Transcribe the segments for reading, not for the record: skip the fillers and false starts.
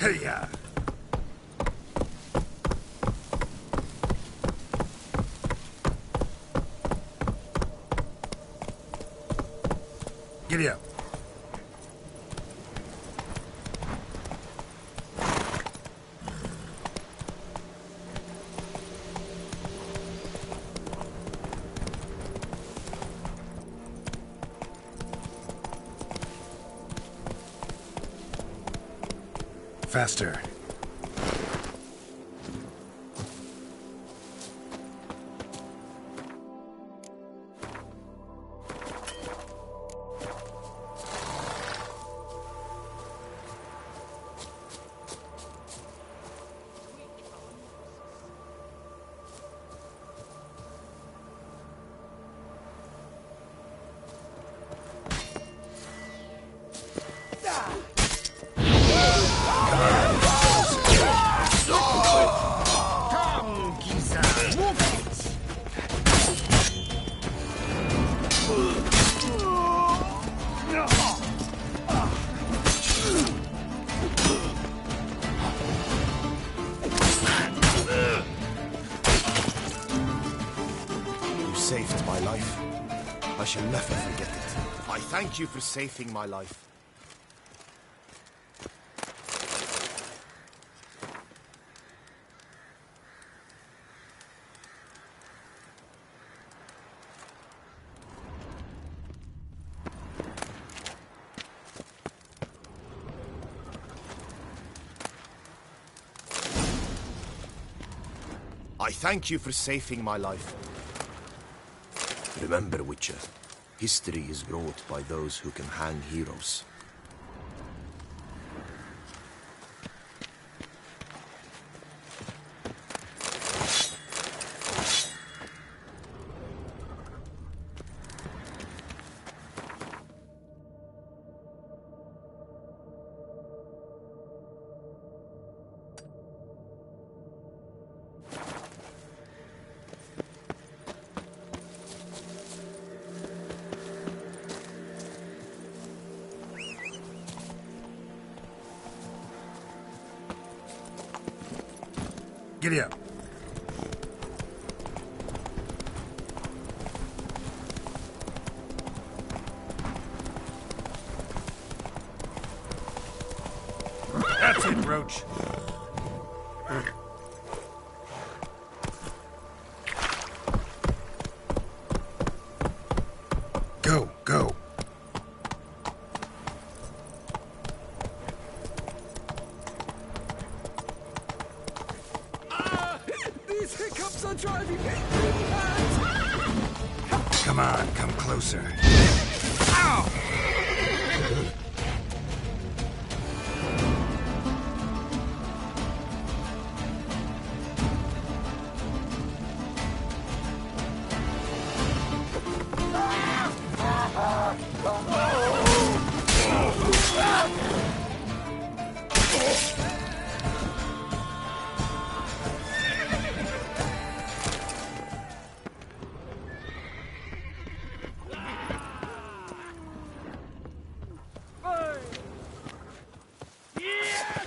Hey-ya! Giddy up. Faster. You saved my life. I shall never forget it. I thank you for saving my life. I thank you for saving my life. Remember, Witcher, history is wrought by those who can hang heroes. Giddy up. That's it, Roach. Go, go. These hiccups are driving me mad! Come on, come closer. Ow!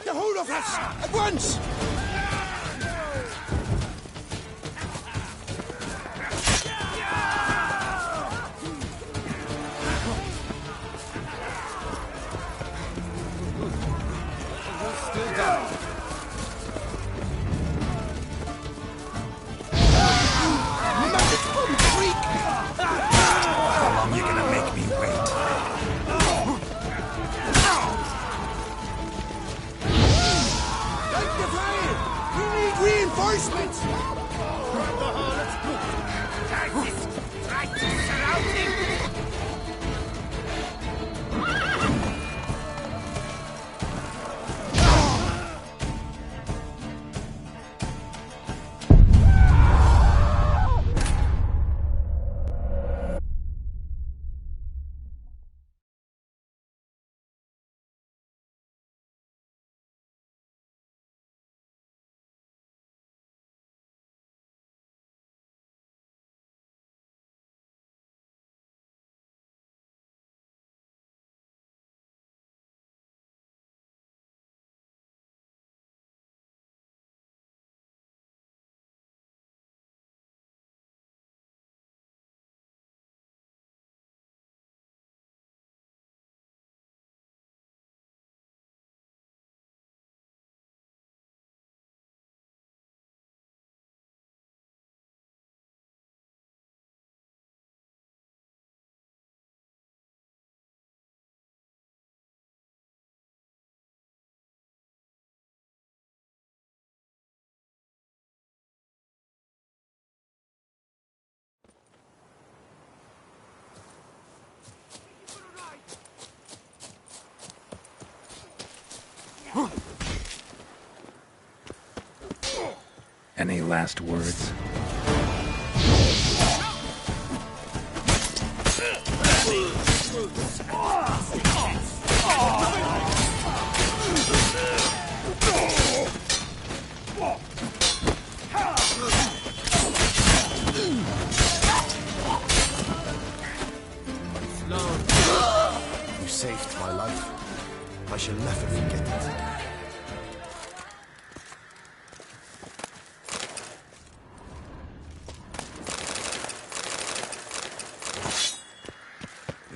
The whole of us! At once! Any last words? You saved my life. I shall never forget it.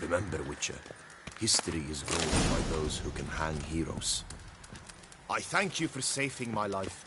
Remember, Witcher, history is ruled by those who can hang heroes. I thank you for saving my life.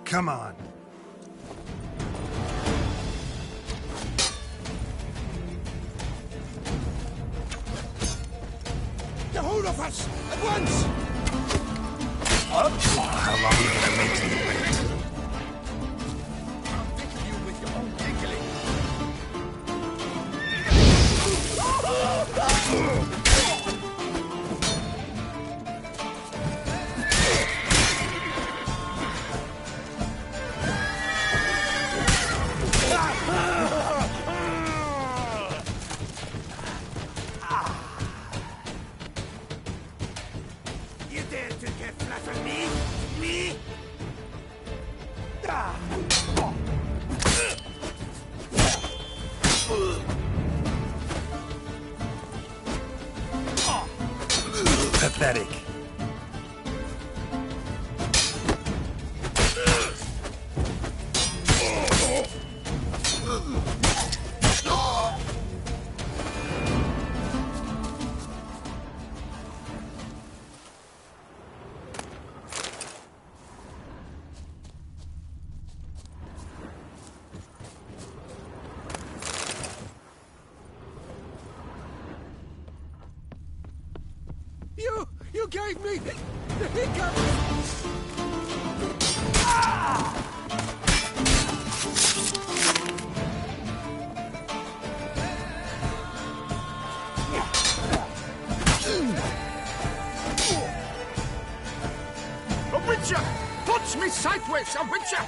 Come on. Get hold of us! At once! How long are you gonna make me wait? I'll tickle you with your own giggling. You dare to get flat on me? Me? Pathetic. You gave me the hiccups! A Witcher! Punch me sideways, a Witcher!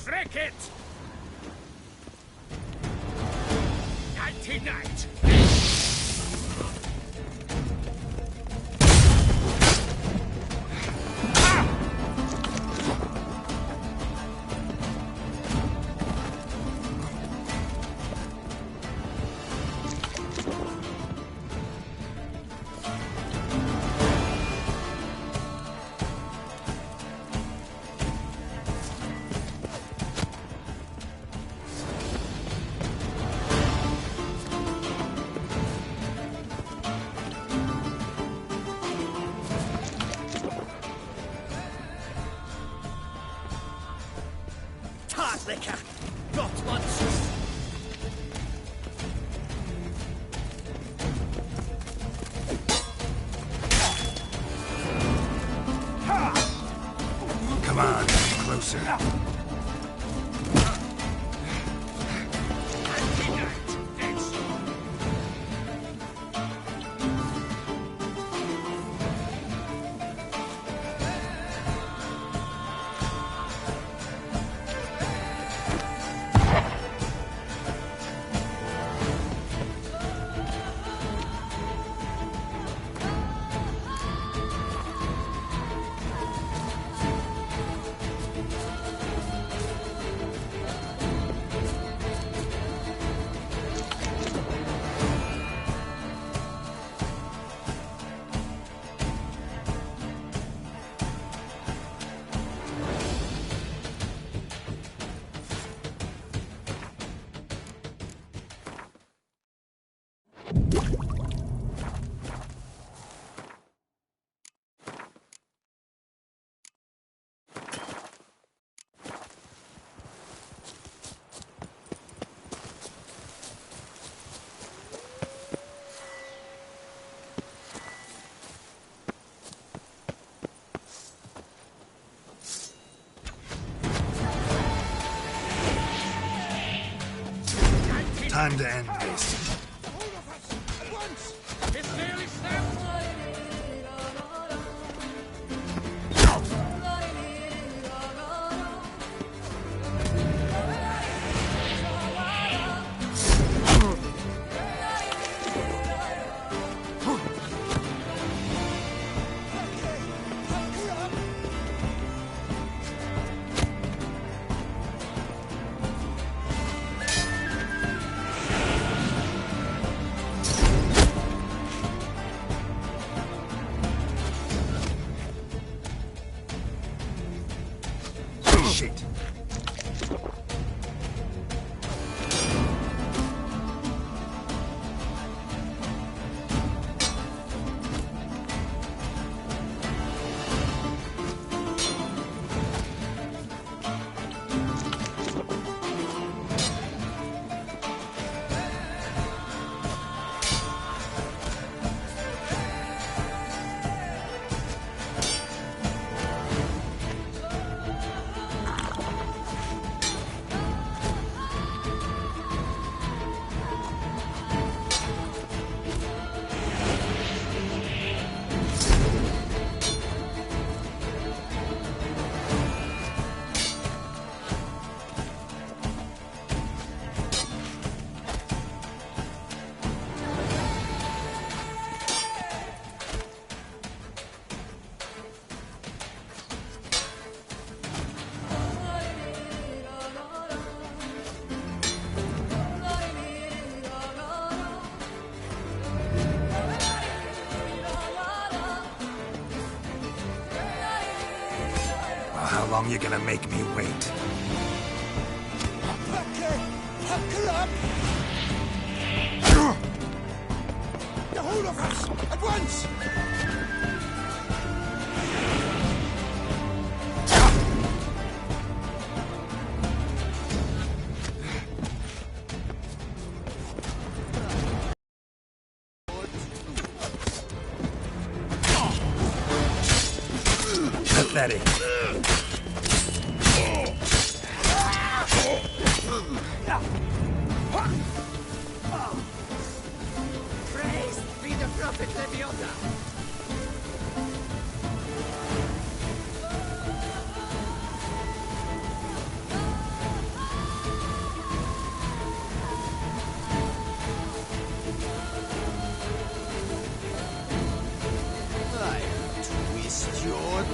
Frick it! Nighty night! Lecker! Not much! Come on, closer. Time to end this. At once! It's nearly snapped! Shit. Well, how long you gonna make me wait? Okay, buckle up! The whole of us! At once! Pathetic. Praised be the prophet Leviosa! Stuart.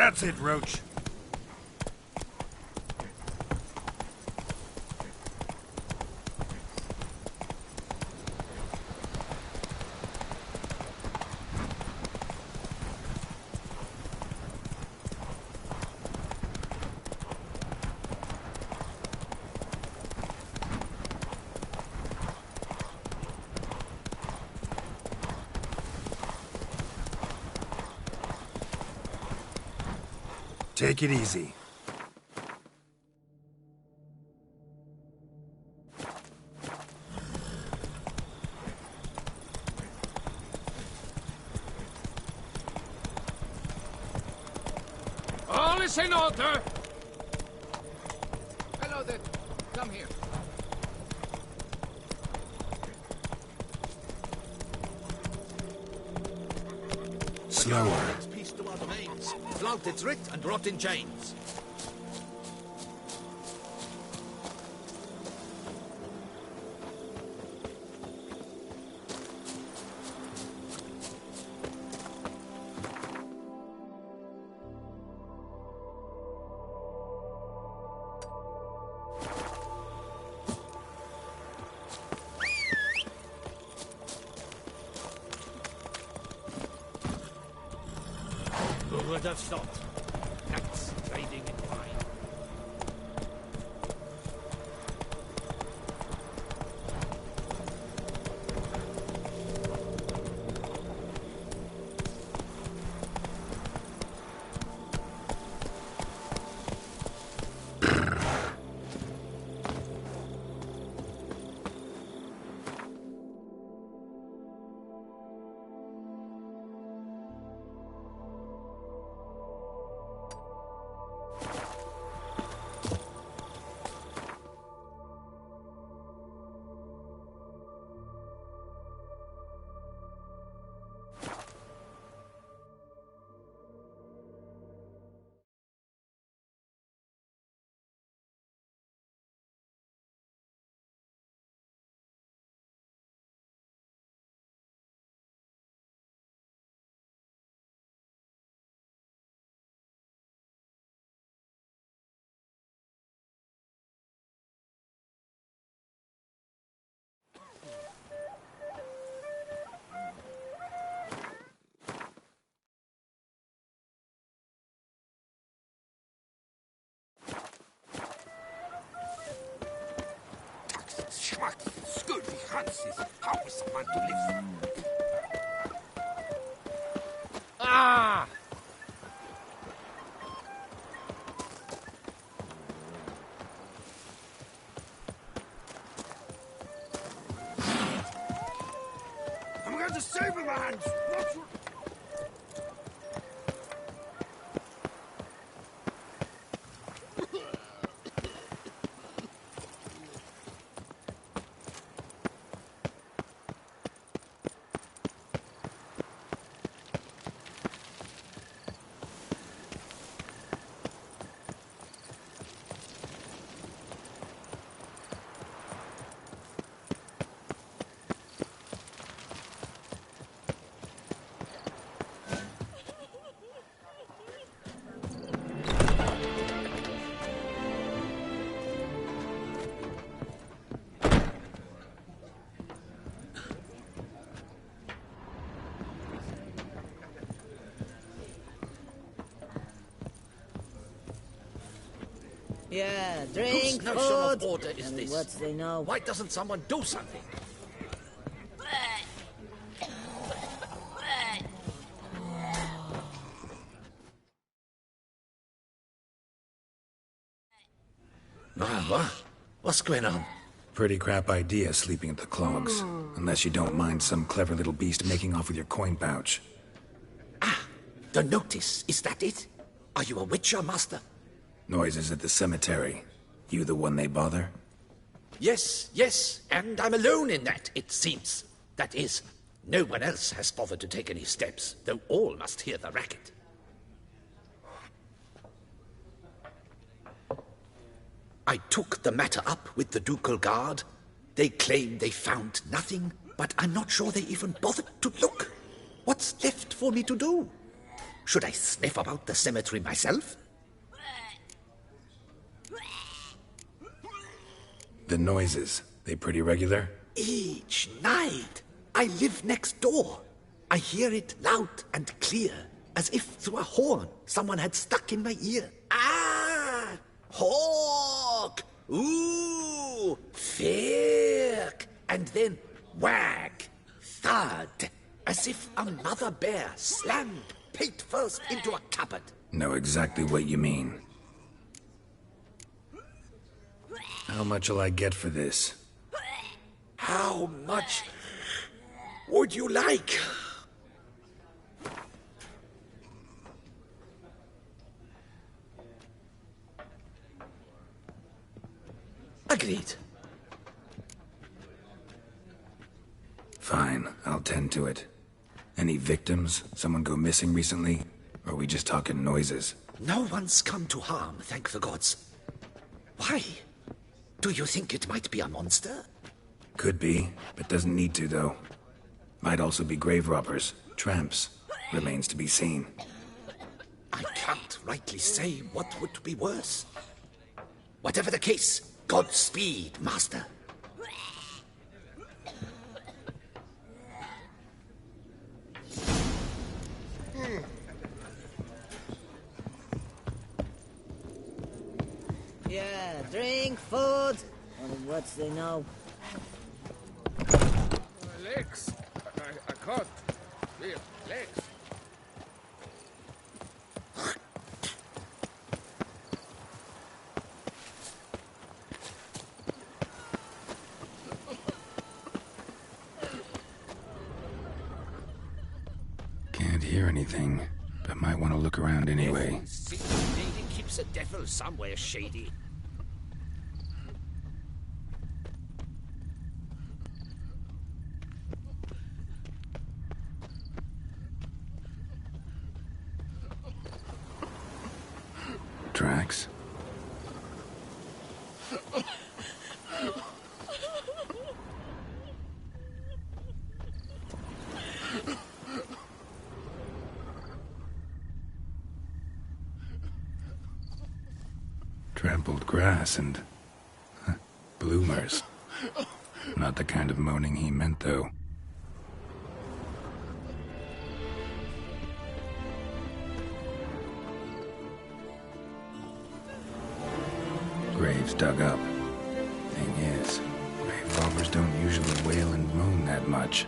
That's it, Roach. Take it easy. All is in order! Hello there. Come here. Slower. Peace to our domains. Flout its writ and rot in chains. Who would have thought? Cats trading in wine. places. How is someone to live? Ah! I'm going to save him, hands! Watch your... Yeah, Whose drink, notion food. of order is And this? what they know. Why doesn't someone do something? What's going on? Pretty crap idea sleeping at the clogs. Unless you don't mind some clever little beast making off with your coin pouch. The notice, is that it? Are you a witcher, master? Noises at the cemetery. You the one they bother? Yes, and I'm alone in that, it seems. That is, no one else has bothered to take any steps, though all must hear the racket. I took the matter up with the ducal guard. They claim they found nothing, but I'm not sure they even bothered to look. What's left for me to do? Should I sniff about the cemetery myself? The noises, they pretty regular? Each night. I live next door. I hear it loud and clear, as if through a horn someone had stuck in my ear. Ah! Hawk! Ooh! Firk! And then wag! Thud! As if a mother bear slammed pate first into a cupboard. Know exactly what you mean. How much'll I get for this? How much would you like? Agreed. Fine, I'll tend to it. Any victims? Someone go missing recently? Or are we just talking noises? No one's come to harm, thank the gods. Why? Do you think it might be a monster? Could be, but doesn't need to, though. Might also be grave robbers, tramps. Remains to be seen. I can't rightly say what would be worse. Whatever the case, Godspeed, master. Yeah, drink, food. And what they know. Legs. I can't. Here, legs. Can't hear anything, but might want to look around anyway. Lady keeps a devil somewhere shady. Tracks? Trampled grass and bloomers. Not the kind of moaning he meant, though. Graves dug up. Thing is, grave robbers don't usually wail and much.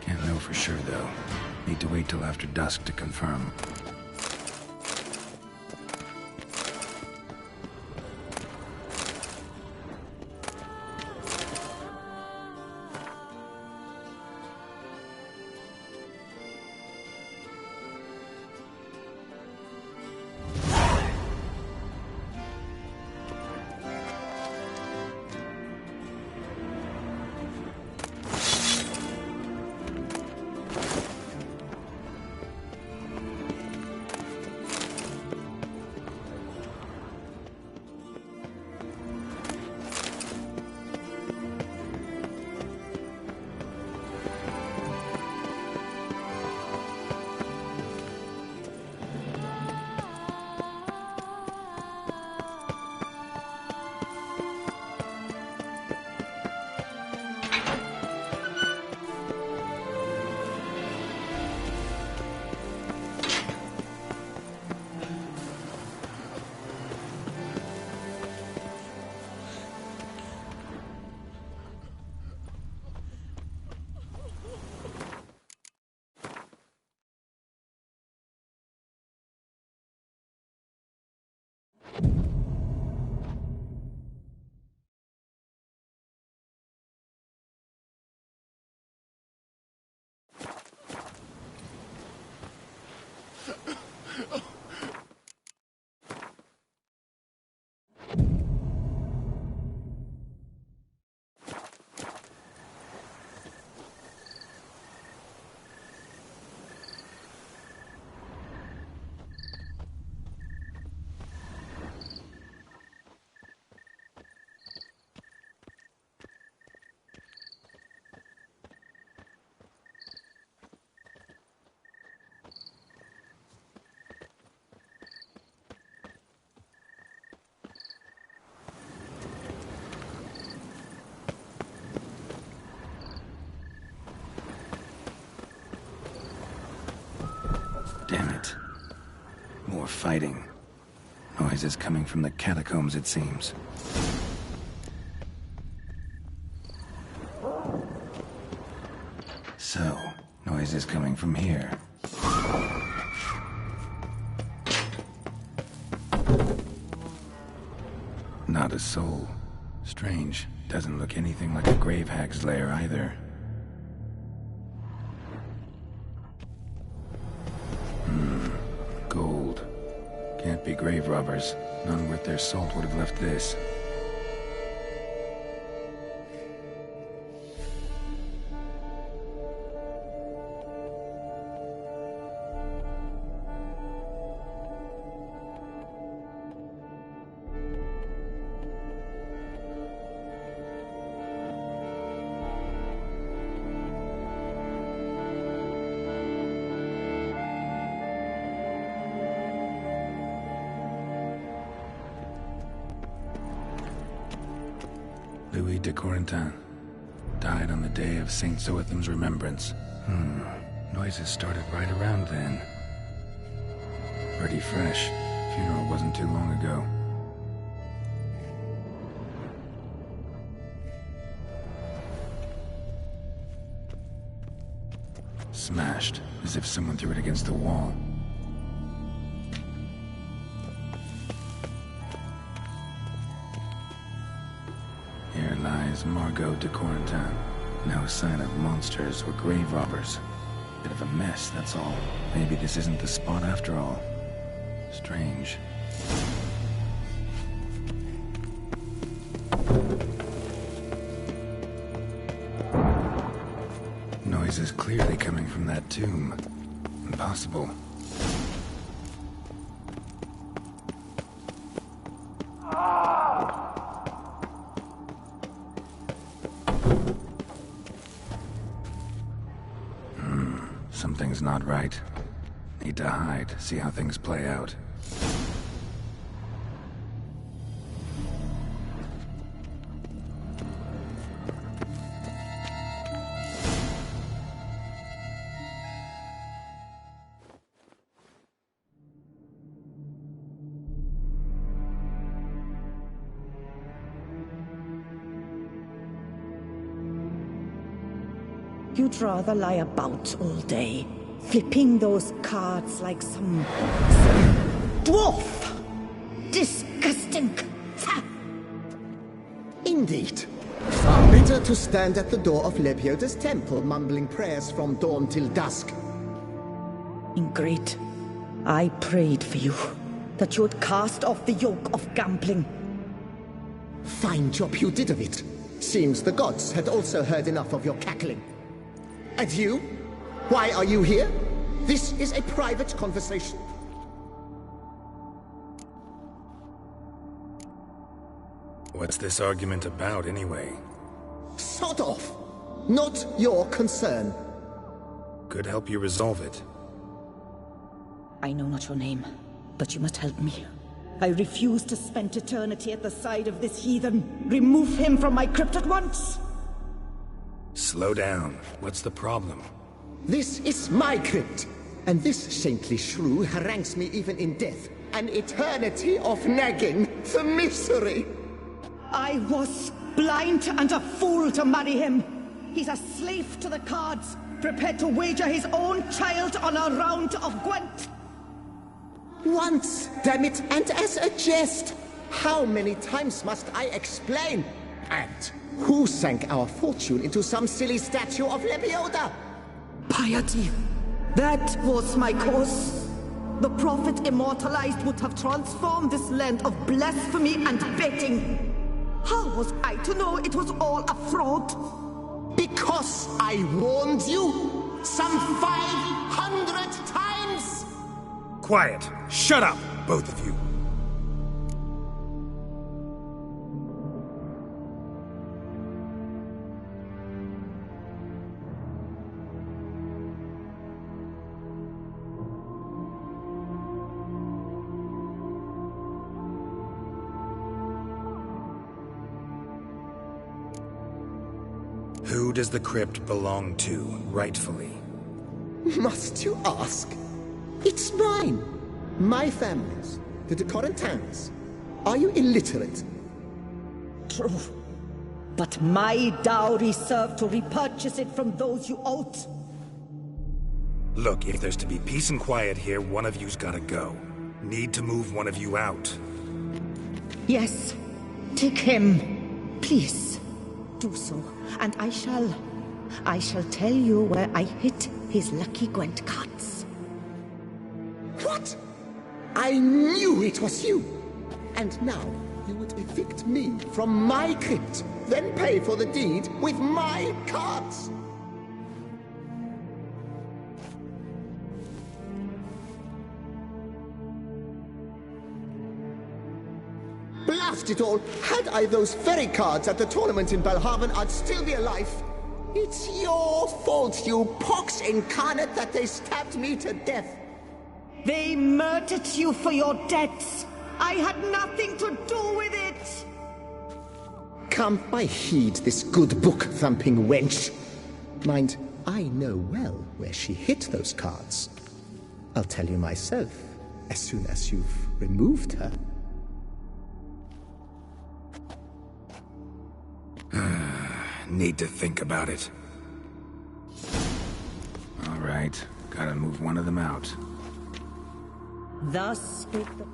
Can't know for sure, though. Need to wait till after dusk to confirm. Damn it. More fighting. Noises coming from the catacombs, it seems. So, noises coming from here. Not a soul. Strange. Doesn't look anything like a grave hag's lair either. Gold. Can't be grave robbers. None worth their salt would have left this. Louis de Corentin died on the day of Saint Zoetham's remembrance. Noises started right around then. pretty fresh. Funeral wasn't too long ago. Smashed, as if someone threw it against the wall. Here lies Margot de Corentin. No sign of monsters or grave robbers. Bit of a mess, that's all. Maybe this isn't the spot after all. Strange. Noise is clearly coming from that tomb. Impossible. Something's not right. Need to hide, see how things play out. You'd rather lie about all day, flipping those cards like some dwarf. Disgusting. Indeed. Far better to stand at the door of Lebioda's temple, mumbling prayers from dawn till dusk. Ingrate, I prayed for you, that you would cast off the yoke of gambling. Fine job you did of it. Seems the gods had also heard enough of your cackling. And you? Why are you here? This is a private conversation. What's this argument about, anyway? Sod off! Not your concern. Could help you resolve it. I know not your name, but you must help me. I refuse to spend eternity at the side of this heathen. Remove him from my crypt at once! Slow down. What's the problem? This is my crypt, and this saintly shrew harangues me even in death. An eternity of nagging, the misery! I was blind and a fool to marry him. He's a slave to the cards, prepared to wager his own child on a round of Gwent. Once, damn it, and as a jest! How many times must I explain? And who sank our fortune into some silly statue of Lebioda? Piety. That was my cause. The prophet immortalized would have transformed this land of blasphemy and betting. How was I to know it was all a fraud? Because I warned you some 500 times! Quiet! Shut up, both of you! Who does the crypt belong to, rightfully? Must you ask? It's mine. My family's. The de Corentins. Are you illiterate? True. But my dowry served to repurchase it from those you owed. Look, if there's to be peace and quiet here, one of you's gotta go. Need to move one of you out. Yes. Take him. Please. Do so. And I shall tell you where I hid his lucky Gwent cards. What? I knew it was you! And now you would evict me from my crypt, then pay for the deed with my cards! Blast it all! Had I those very cards at the tournament in Belhaven, I'd still be alive. It's your fault, you pox incarnate, that they stabbed me to death. They murdered you for your debts. I had nothing to do with it. Come, I heed this good book-thumping wench. Mind, I know well where she hid those cards. I'll tell you myself, as soon as you've removed her. Need to think about it. All right, gotta move one of them out. Thus spake the...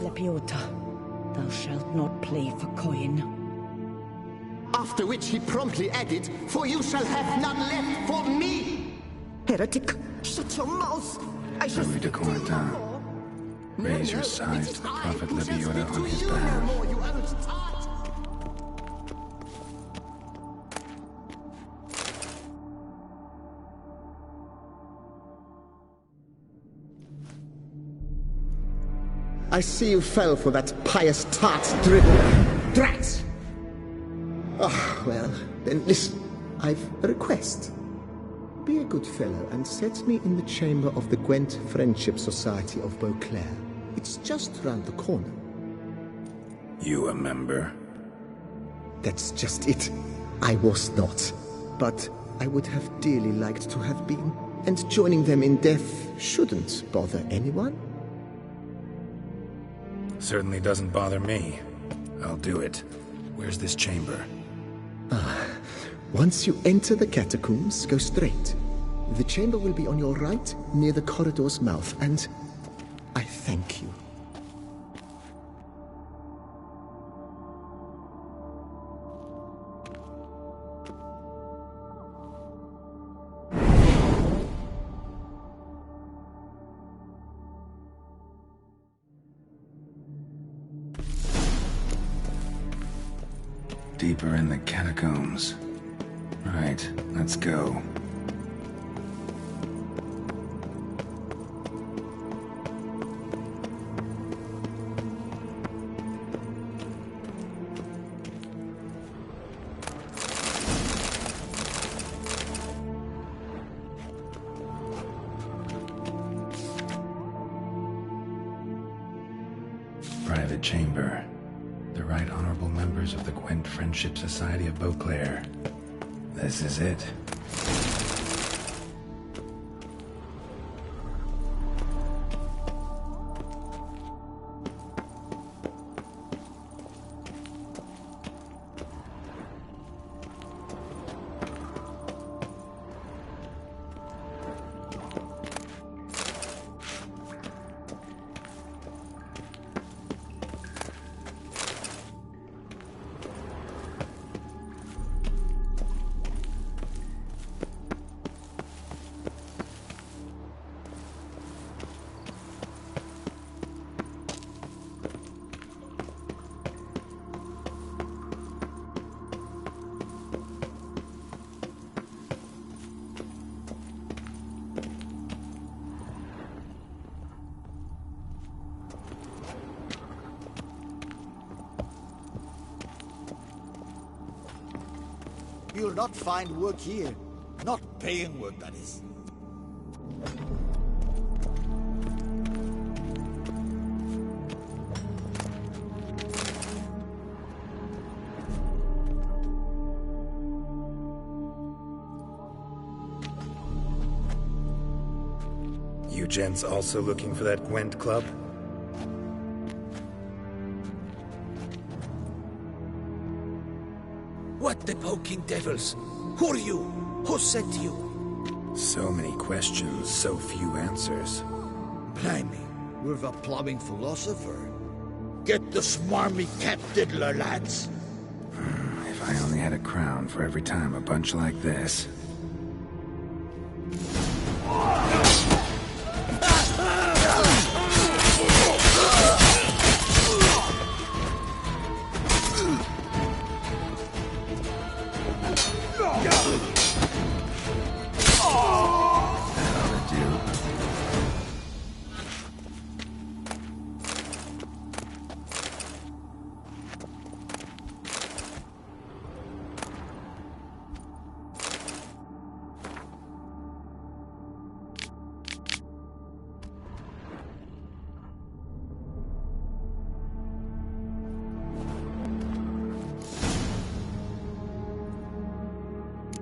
Lepiota, thou shalt not play for coin. After which he promptly added, "For you shall have none left for me!" Heretic, shut your mouth! I shall Louis de speak to you no Corentin, more. raise your side to the Prophet Lepiota on his behalf. I see you fell for that pious tart's dribble. Drats! Ah, well, then listen. I've a request. Be a good fellow and set me in the chamber of the Gwent Friendship Society of Beauclair. It's just round the corner. You a member? That's just it. I was not. But I would have dearly liked to have been. And joining them in death shouldn't bother anyone. Certainly doesn't bother me. I'll do it. Where's this chamber? Once you enter the catacombs, go straight. The chamber will be on your right, near the corridor's mouth, and I thank you. Deeper in the catacombs. Right, let's go. Private chamber. The Right Honorable members of the Gwent Friendship Society of Beauclair. This is it. You'll not find work here. Not paying work, that is. You gents also looking for that Gwent club? What the poking devils? Who are you? Who sent you? So many questions, so few answers. Blimey, we're the plumbing philosopher. Get the smarmy cat diddler, lads. If I only had a crown for every time a bunch like this.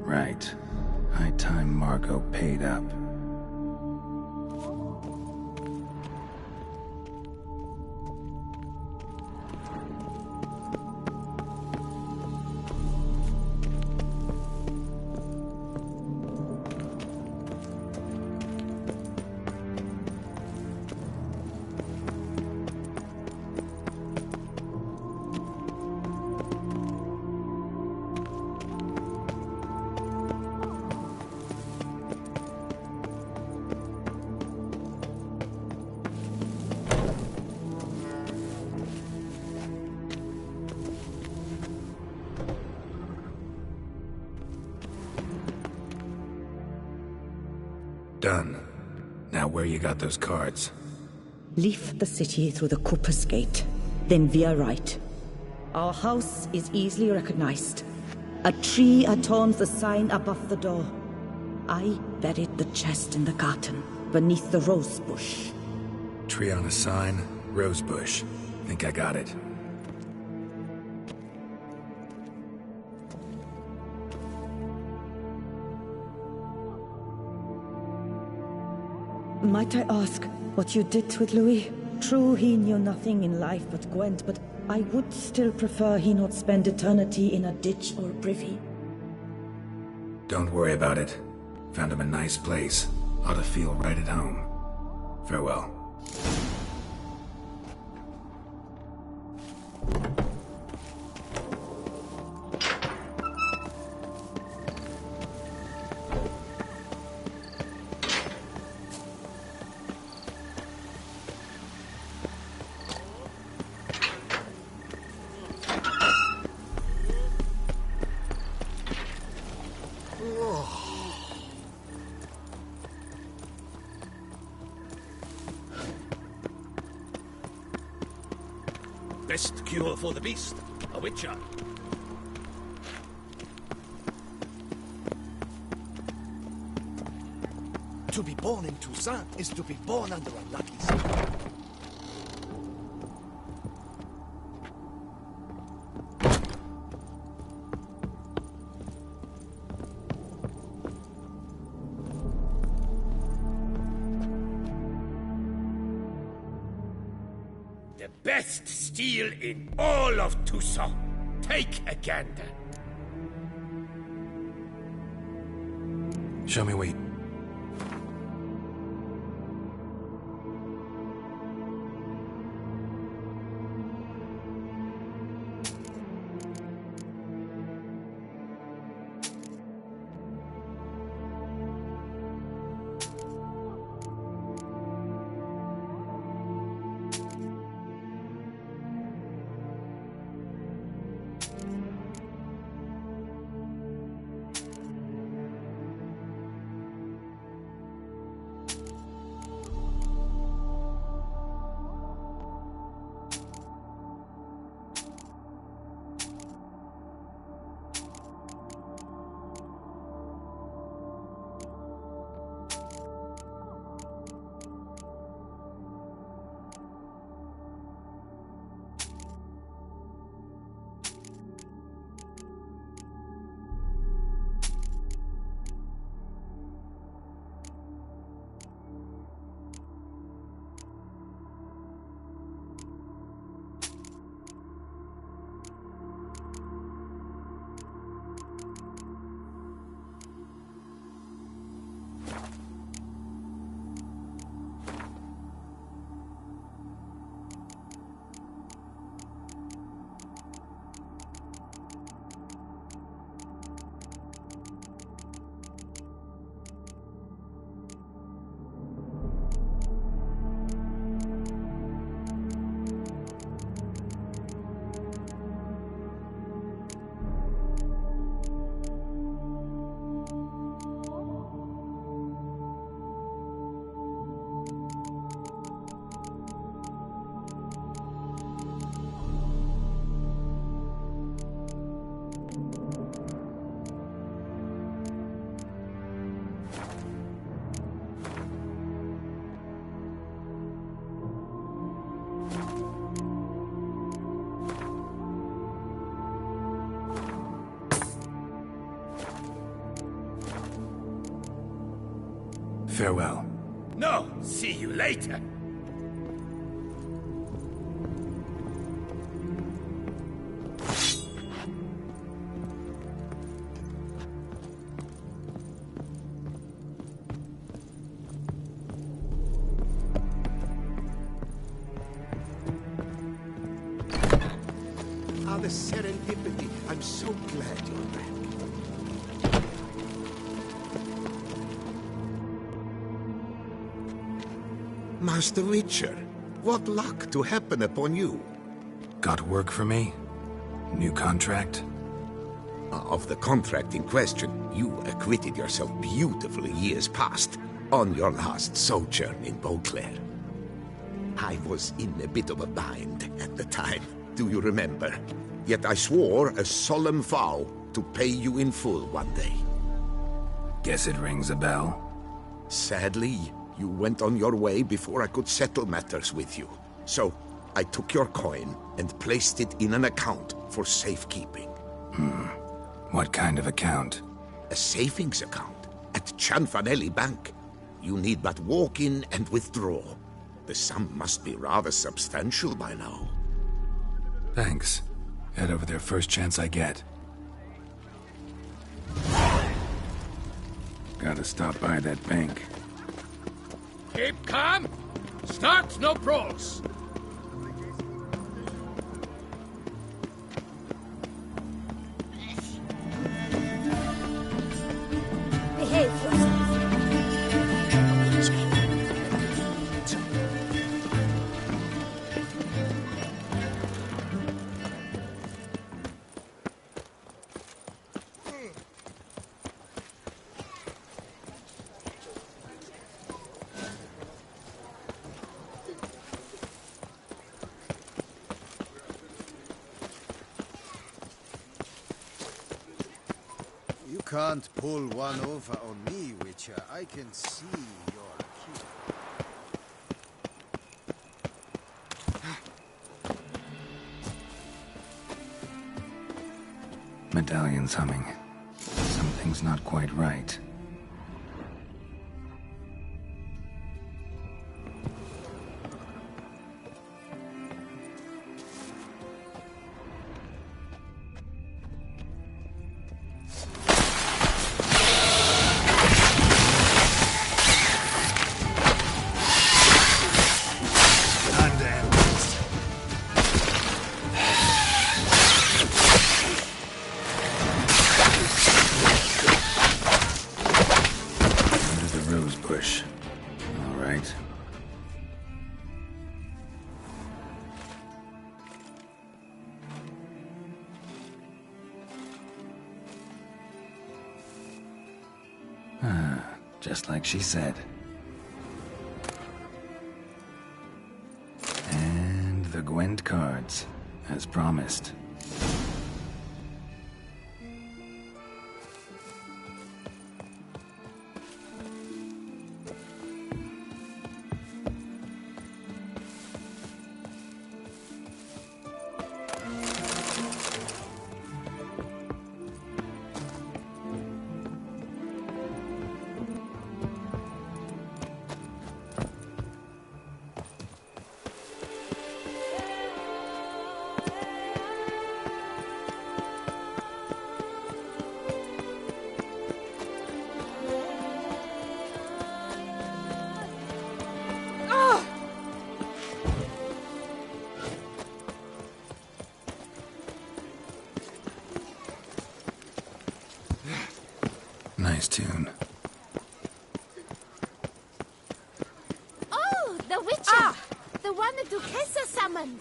Right. High time Margot paid up. Done. Now where you got those cards? Leave the city through the Cooper's Gate, then veer right. Our house is easily recognized. A tree adorns the sign above the door. I buried the chest in the garden, beneath the rose bush. Tree on a sign, rose bush. Think I got it. Might I ask what you did with Louis? True, he knew nothing in life but Gwent, but I would still prefer he not spend eternity in a ditch or privy. Don't worry about it. Found him a nice place. Ought to feel right at home. Farewell. Best cure for the beast, a witcher. To be born in Toussaint is to be born under a lucky star. The best steel in all of Toussaint. Take a gander. Show me wait. Farewell. No, see you later. Ah, the serendipity. I'm so glad you're back. Master Witcher, what luck to happen upon you. Got work for me? New contract? Of the contract in question, you acquitted yourself beautifully years past on your last sojourn in Beauclair. I was in a bit of a bind at the time. Do you remember? Yet I swore a solemn vow to pay you in full one day. Guess it rings a bell. Sadly, you went on your way before I could settle matters with you. So, I took your coin and placed it in an account for safekeeping. What kind of account? A savings account at Cianfanelli Bank. You need but walk in and withdraw. The sum must be rather substantial by now. Thanks. Head over there first chance I get. Gotta stop by that bank. Keep calm. Start no brawls. Behave yourself. You can't pull one over on me, Witcher. I can see your key. Medallion's humming. Something's not quite right. Just like she said. And the Gwent cards, as promised. Nice tune. Oh, the Witcher! The one the Duchessa summoned!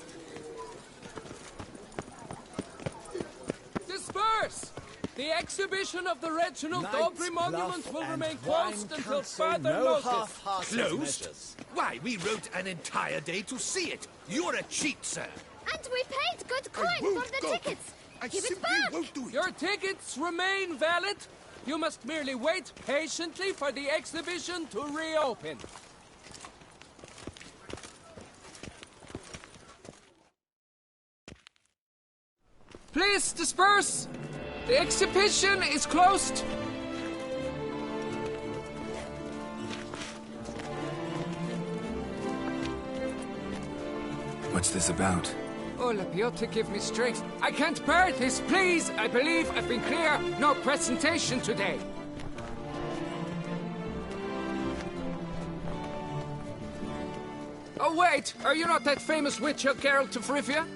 Disperse! The exhibition of the Reginald Dobry monument will remain closed until further notice. Closed? Why, we wrote an entire day to see it. You're a cheat, sir. And we paid good coin for the tickets! Give it back! Won't do it. Your tickets remain valid. You must merely wait patiently for the exhibition to reopen. Please disperse! The exhibition is closed! What's this about? Oh, Lapiotta, give me strength. I can't bear this, please! I believe I've been clear. No presentation today. Oh, wait! Are you not that famous witcher, Geralt of Rivia?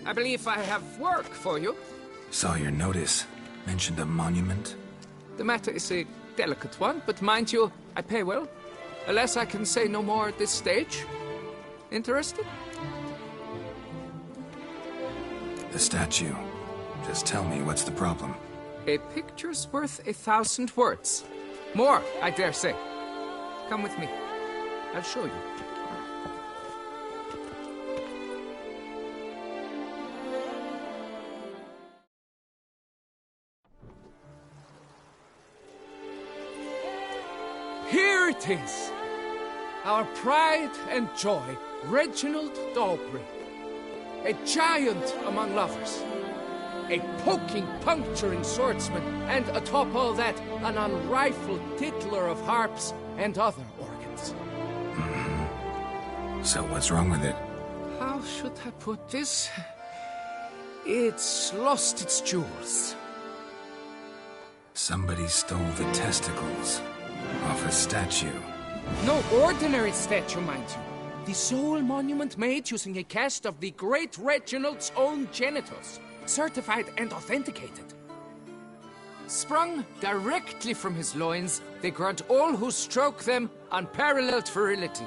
I believe I have work for you. Saw your notice. Mentioned a monument. The matter is a delicate one, but mind you, I pay well. Alas, I can say no more at this stage. Interested? The statue. Just tell me what's the problem. A picture's worth 1,000 words. More, I dare say. Come with me. I'll show you. here it is. Our pride and joy, Reginald Dalbury. A giant among lovers. A poking, puncturing swordsman, and atop all that, an unrifled tittler of harps and other organs. So what's wrong with it? How should I put this? It's lost its jewels. Somebody stole the testicles off a statue. No ordinary statue, mind you. The sole monument made using a cast of the great Reginald's own genitals, certified and authenticated. Sprung directly from his loins, they grant all who stroke them unparalleled virility.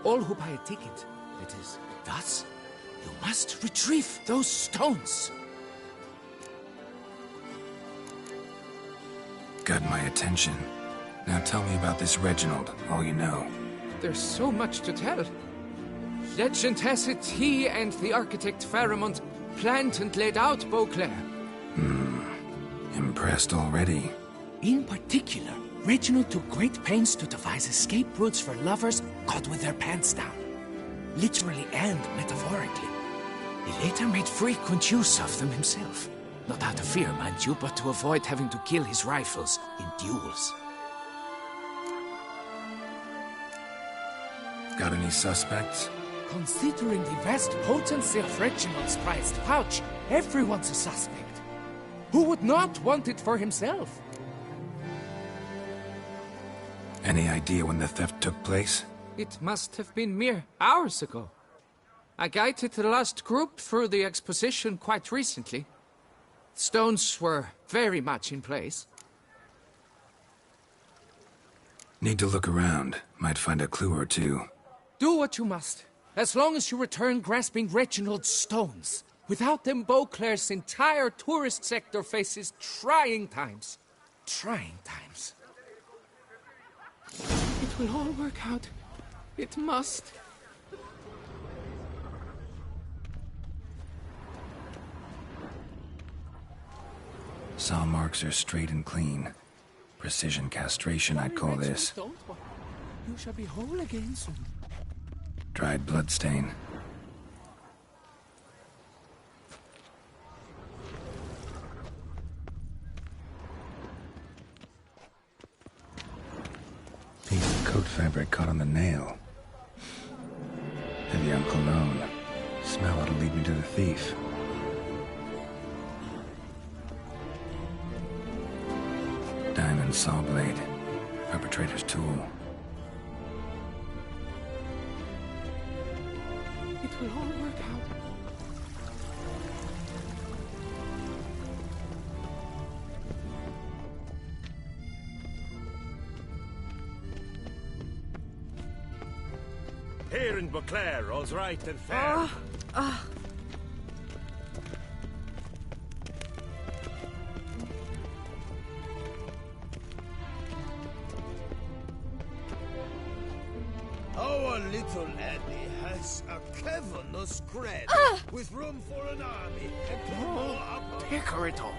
All who buy a ticket, that is, thus, you must retrieve those stones. Got my attention. Now tell me about this Reginald, all you know. There's so much to tell. Legend has it he and the architect Pharamond planned and laid out Beauclair. Impressed already. In particular, Reginald took great pains to devise escape routes for lovers caught with their pants down. Literally and metaphorically. He later made frequent use of them himself. Not out of fear, mind you, but to avoid having to kill his rifles in duels. Got any suspects? Considering the vast potency of Reginald's prized pouch, everyone's a suspect. Who would not want it for himself? Any idea when the theft took place? It must have been mere hours ago. I guided the last group through the exposition quite recently. Stones were very much in place. Need to look around. Might find a clue or two. Do what you must, as long as you return grasping Reginald's stones. Without them, Beauclair's entire tourist sector faces trying times. Trying times. It will all work out. It must. Saw marks are straight and clean. Precision castration, I'd call this. Don't worry. You shall be whole again soon. Dried bloodstain. Piece of coat fabric caught on the nail. Heavy on cologne. Smell it'll lead me to the thief. Diamond saw blade. Perpetrator's tool. It will all work out. Here in Beauclair, all's right and fair. Our little Annie has a cavernous spread with room for an army and people up. Decorate all.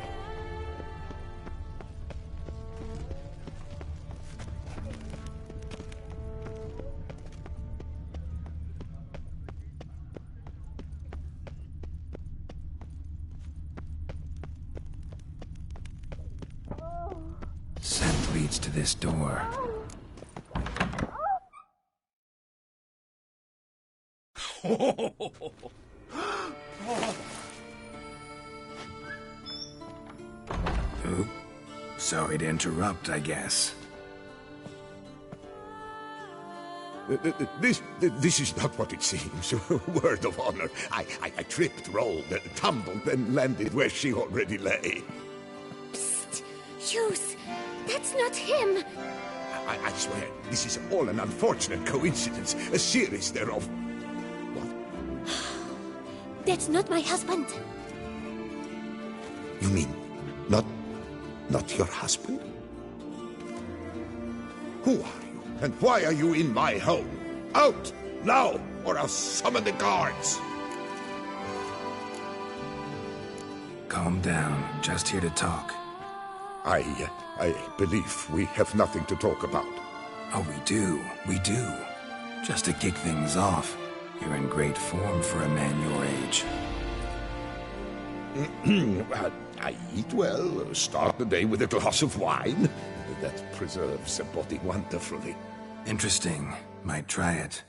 Scent leads to this door. Oop. Sorry to interrupt, I guess. This is not what it seems. Word of honor. I tripped, rolled, tumbled, then landed where she already lay. Psst! Hughes! That's not him! I swear, this is all an unfortunate coincidence. A series thereof. What? That's not my husband. You mean, not your husband? Who are you, and why are you in my home? Out, now, or I'll summon the guards! Calm down. Just here to talk. I believe we have nothing to talk about. Oh, we do. Just to kick things off, you're in great form for a man your age. I eat well, start the day with a glass of wine. That preserves the body wonderfully. Interesting. Might try it.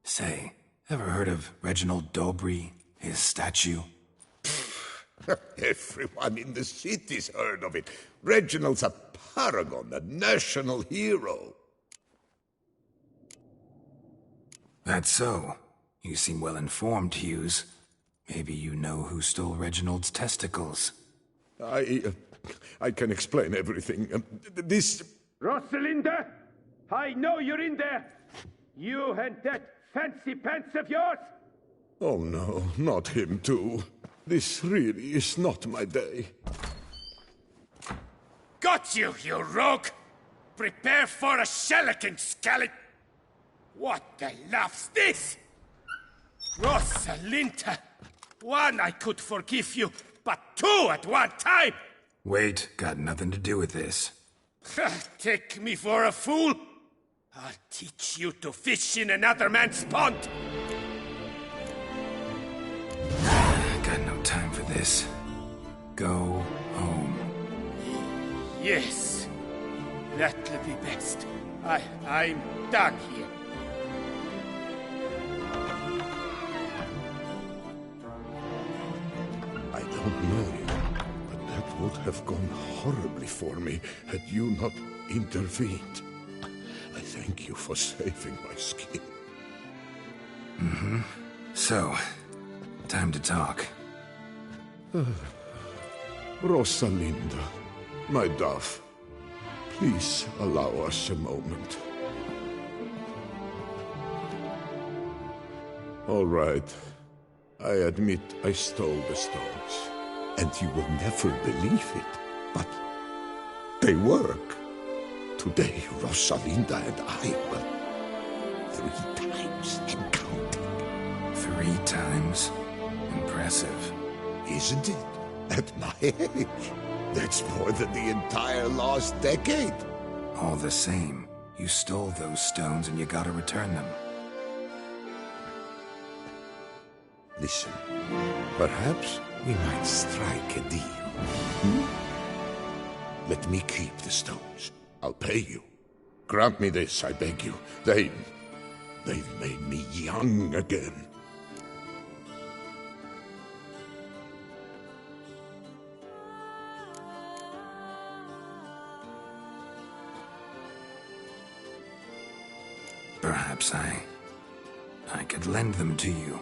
Say, ever heard of Reginald Dobry, his statue? Everyone in the city's heard of it. Reginald's a paragon, a national hero. That's so. You seem well informed, Hughes. Maybe you know who stole Reginald's testicles. I can explain everything. This... Rosalinda! I know you're in there! You and that fancy pants of yours! Oh no, not him too. This really is not my day. Got you, you rogue! Prepare for a shellacking, scallop! What the laugh's this? Rosalinda! One, I could forgive you, but two at one time! Wait, got nothing to do with this. Take me for a fool? I'll teach you to fish in another man's pond! Got no time for this. Go home. Yes, that'll be best. I'm done here. I don't know you, but that would have gone horribly for me had you not intervened. I thank you for saving my skin. Mm-hmm. So, time to talk. Rosalinda, my dove, please allow us a moment. All right. I admit I stole the stones, and you will never believe it, but they work. Today, Rosalinda and I were 3 times and counting. 3 times? Impressive. Isn't it? At my age. That's more than the entire last decade. All the same, you stole those stones and you gotta return them. Listen, perhaps we might strike a deal. Let me keep the stones. I'll pay you. Grant me this, I beg you. They've made me young again. Perhaps I could lend them to you.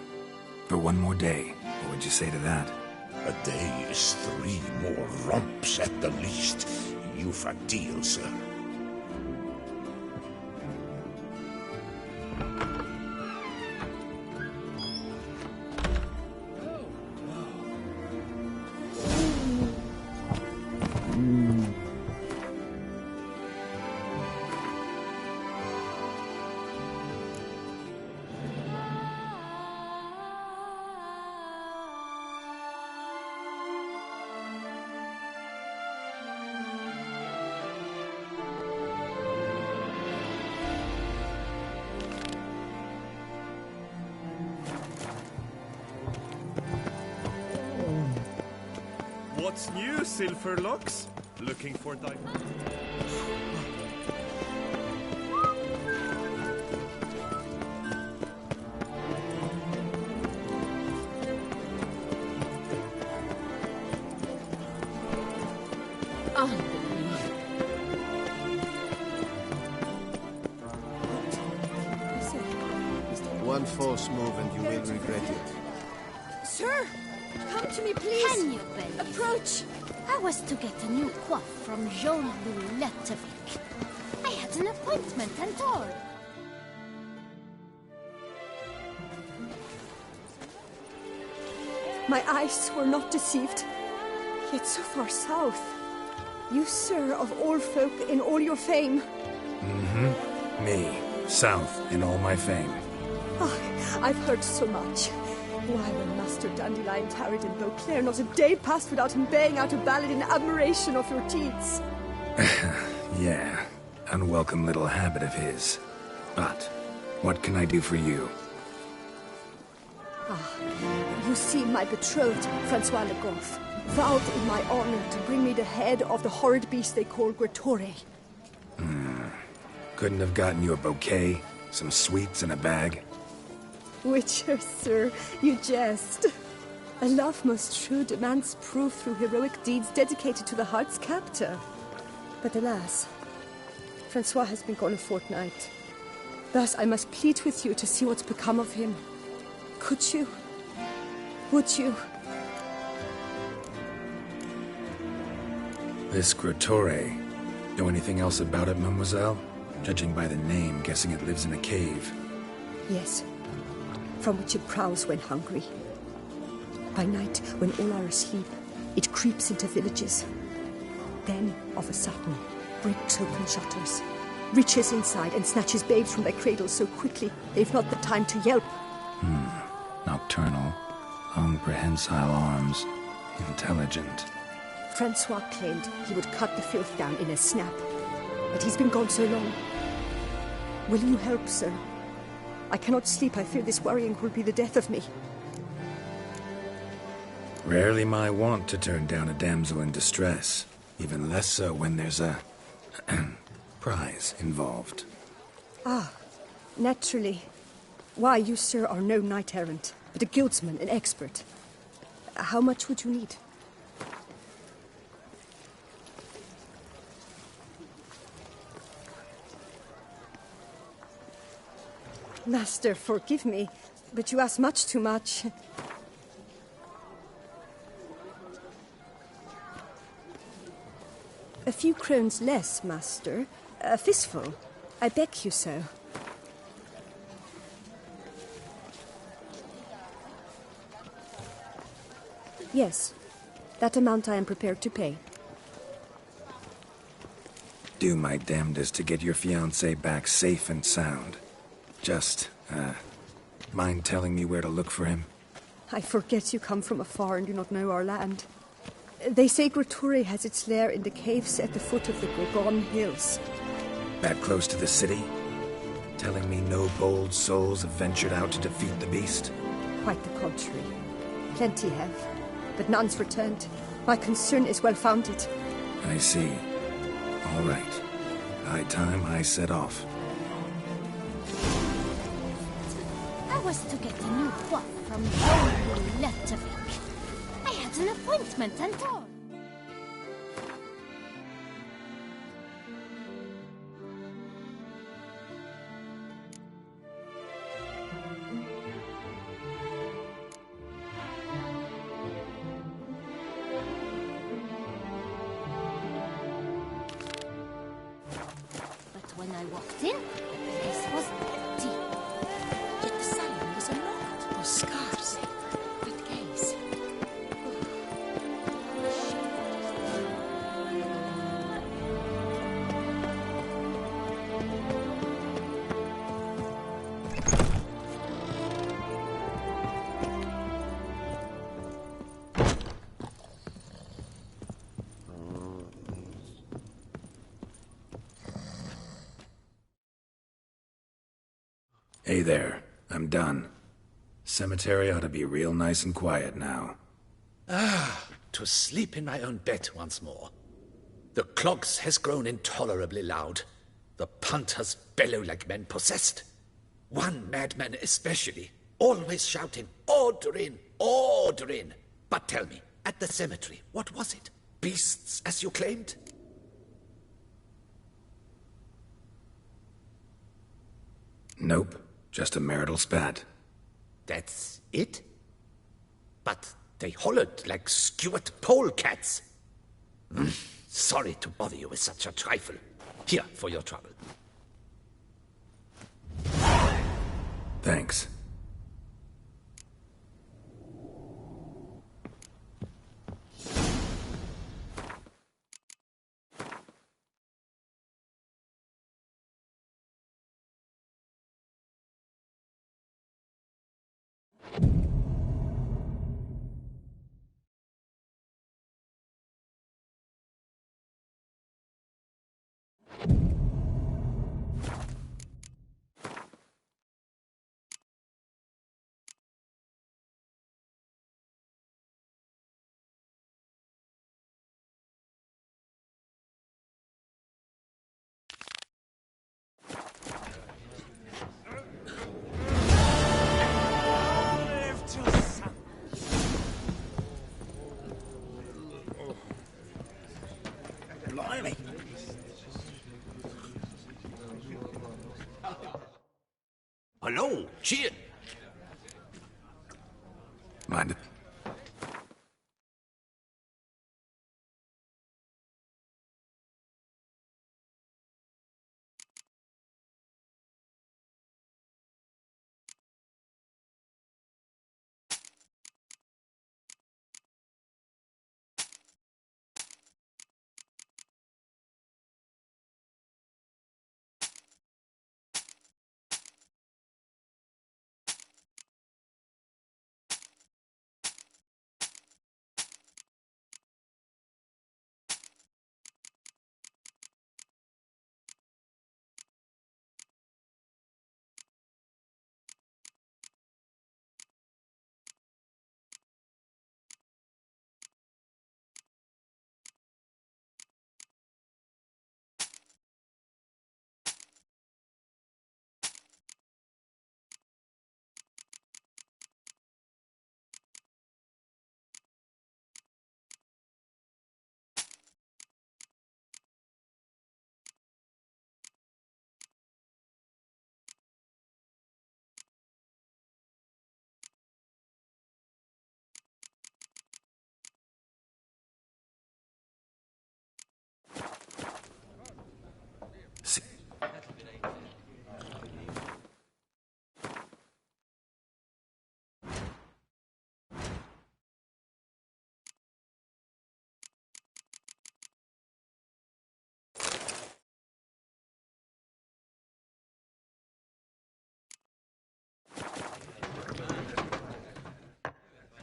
For 1 more day. What would you say to that? A day is 3 more romps at the least. You've a deal, sir. What's new, Silverlocks? Looking for diamonds? One false move and you will regret it. Sir, come to me, please. Can you believe? Approach. I was to get a new coif from Jean-Louis Letovic. I had an appointment and all. My eyes were not deceived. Yet so far south. You, sir, of all folk in all your fame. Mm-hmm. Me, south in all my fame. Oh, I've heard so much. Why, when Master Dandelion tarried in Beauclair, not a day passed without him baying out a ballad in admiration of your deeds. Yeah, unwelcome little habit of his. But what can I do for you? You see, my betrothed, Francois Le Goff, vowed in my honor to bring me the head of the horrid beast they call Gratore. Couldn't have gotten you a bouquet, some sweets in a bag? Witcher, sir, you jest. A love most true demands proof through heroic deeds dedicated to the heart's captor. But alas, Francois has been gone a fortnight. Thus I must plead with you to see what's become of him. Could you? Would you? This Gratore. Know anything else about it, mademoiselle? Judging by the name, guessing it lives in a cave. Yes, from which it prowls when hungry. By night, when all are asleep, it creeps into villages. Then, of a sudden, breaks open shutters, reaches inside and snatches babes from their cradles so quickly they've not the time to yelp. Nocturnal, long prehensile arms, intelligent. Francois claimed he would cut the filth down in a snap, but he's been gone so long. Will you help, sir? I cannot sleep. I fear this worrying will be the death of me. Rarely my wont to turn down a damsel in distress. Even less so when there's a prize involved. Naturally. Why, you, sir, are no knight-errant, but a guildsman, an expert. How much would you need? Master, forgive me, but you ask much too much. A few crowns less, master. A fistful. I beg you so. Yes, that amount I am prepared to pay. Do my damnedest to get your fiancé back safe and sound. Just, mind telling me where to look for him? I forget you come from afar and do not know our land. They say Gratore has its lair in the caves at the foot of the Gorgon Hills. That close to the city? Telling me no bold souls have ventured out to defeat the beast? Quite the contrary. Plenty have, but none's returned. My concern is well-founded. I see. All right. High time I set off. I was to get a new coif from Jean Lettevic. I had an appointment and all. But when I walked in, the place was empty. Yet the salon was unlocked. Was scarce. But gaze. Hey there. I'm done. Cemetery ought to be real nice and quiet now. To sleep in my own bed once more. The clogs has grown intolerably loud. The punters bellow like men possessed. One madman especially, always shouting, "Order in! Order in!" But tell me, at the cemetery, what was it? Beasts, as you claimed? Nope. Just a marital spat. That's it? But they hollered like skewered polecats. Sorry to bother you with such a trifle. Here, for your trouble. Thanks. Hello, cheer. Mind it.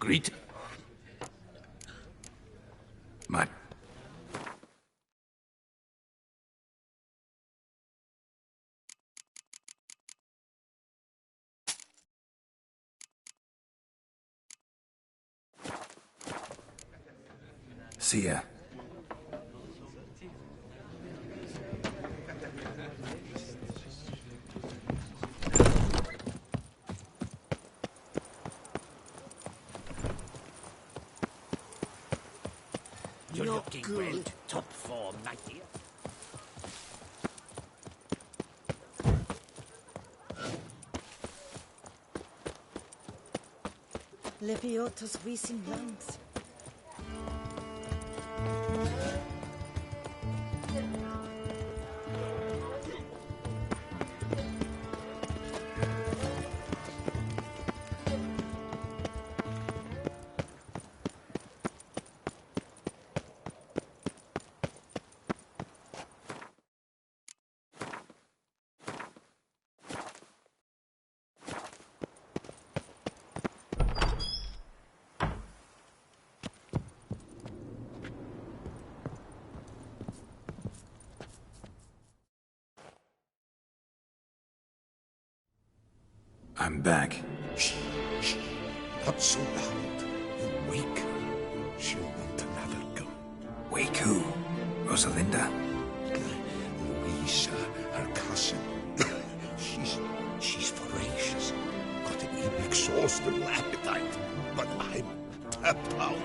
Greet. Mine. See ya. You're looking well. Top form, my dear. Lebiota's wheezing lungs. I'm back. Shh, shh. Not so loud. You wake her. She'll want to never go. Wake who? Rosalinda? Louisa, her cousin. She's voracious. Got an inexhaustible appetite. But I'm tapped out.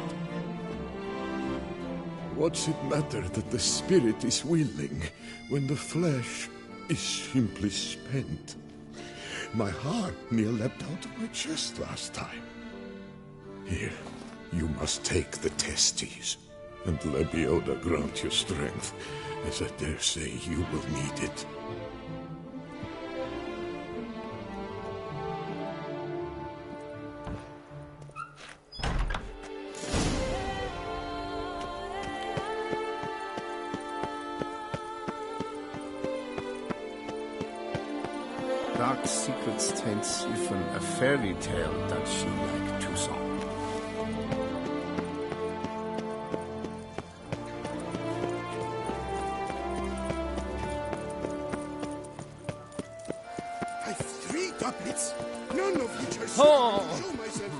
What's it matter that the spirit is willing when the flesh is simply spent? My heart near leapt out of my chest last time. Here, you must take the testes, and Lebioda grant you strength, as I dare say you will need it. Dark secrets tells even a fairy tale that she like to song. I've 3 doublets, none of which are Oh. suitable to show myself.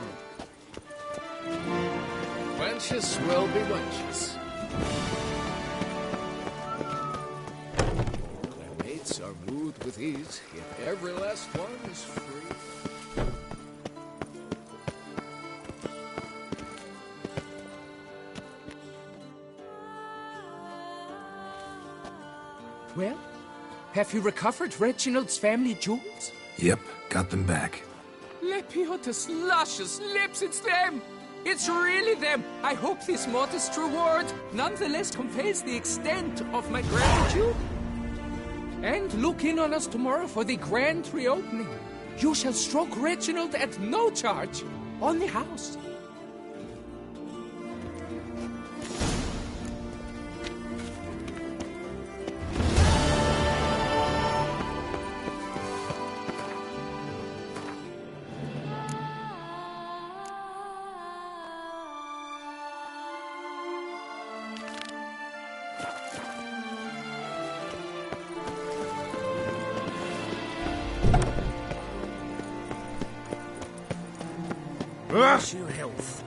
Wenches will be wenches. Their mates are wooed with ease, yet every last one is free. Well, have you recovered Reginald's family jewels? Yep, got them back. Lepiotus luscious lips, it's them! It's really them! I hope this modest reward nonetheless conveys the extent of my gratitude. And look in on us tomorrow for the grand reopening. You shall stroke Reginald at no charge on the house. Wish you health.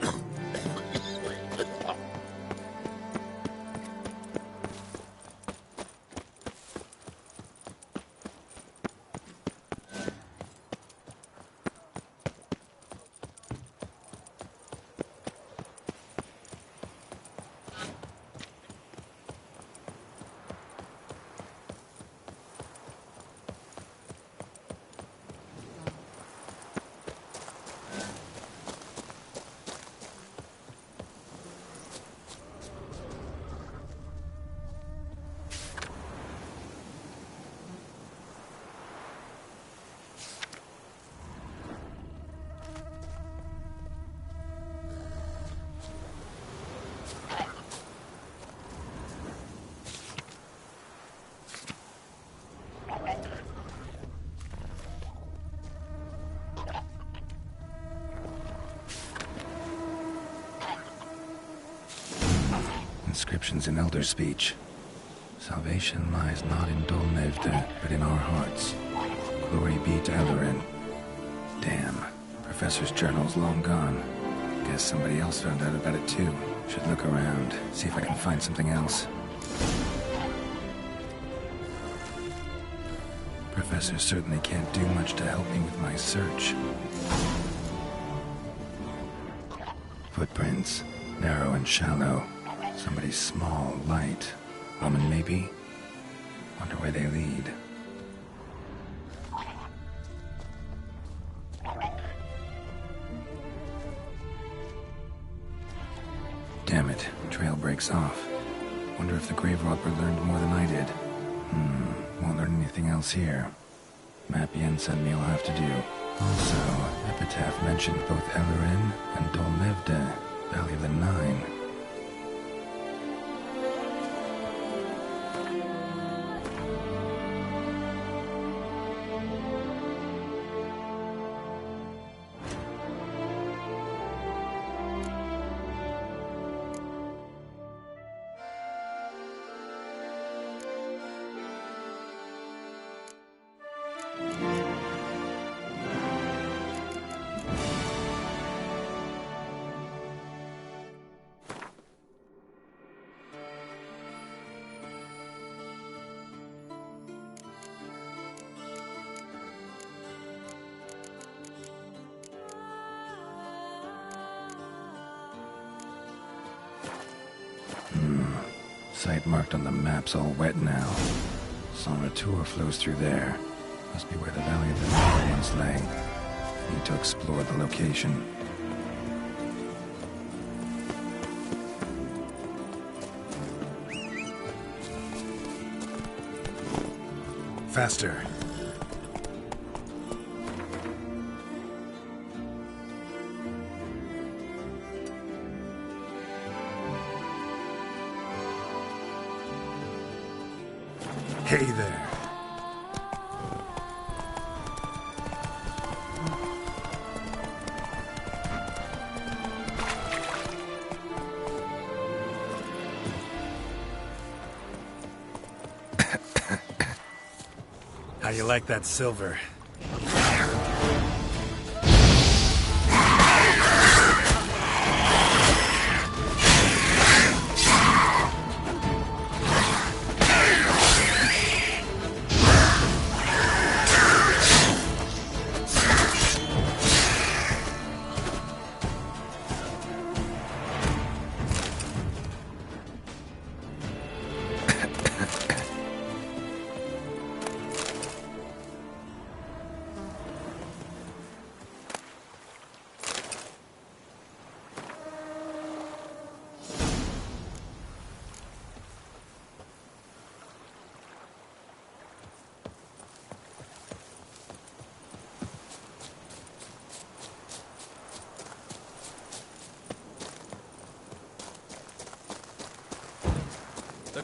Inscriptions in Elder speech. Salvation lies not in Dol Nevde, but in our hearts. Glory be to Eldarin. Damn. Professor's journal's long gone. Guess somebody else found out about it too. Should look around, see if I can find something else. Professor certainly can't do much to help me with my search. Footprints. Narrow and shallow. Somebody small, light. Woman, maybe? Wonder where they lead. Damn it, trail breaks off. Wonder if the grave robber learned more than I did. Won't learn anything else here. Map Yen sent me will have to do. Also, Epitaph mentioned both Eldarin and Dol Nevde, Valley of the Nine. Site marked on the map's all wet now. Sonratur flows through there. Must be where the Valley of the Nine once lay. Need to explore the location. Faster. Hey there. How you like that silver?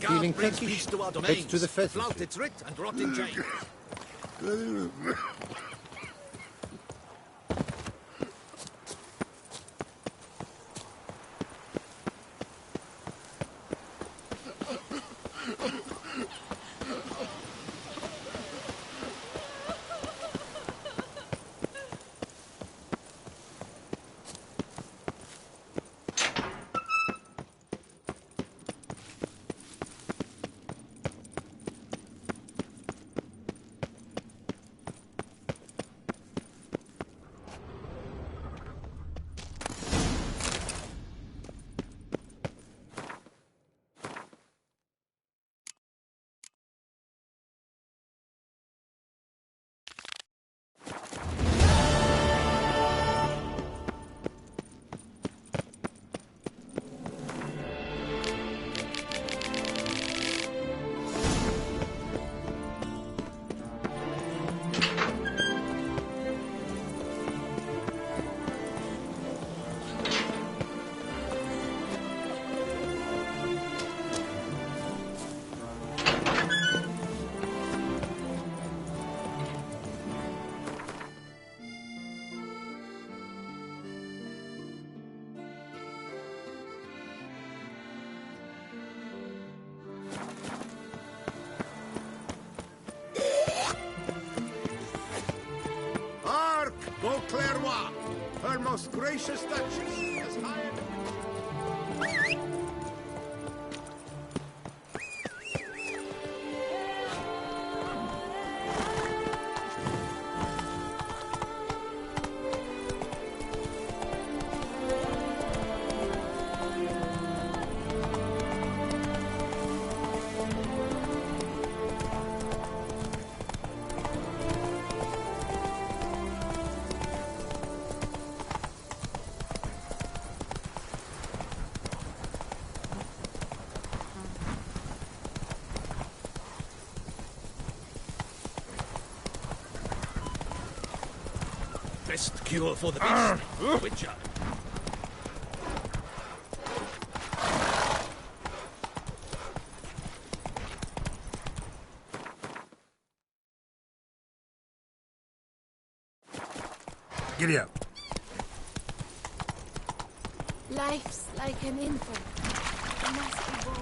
feeling brings peasant. peace to our Heads domains. to the pheasant. Flout its writ and rot in jail. Beauclerc, her most gracious duchess, has hired... Best cure for the beast. Witcher. Giddy up. Life's like an infant. It must be born.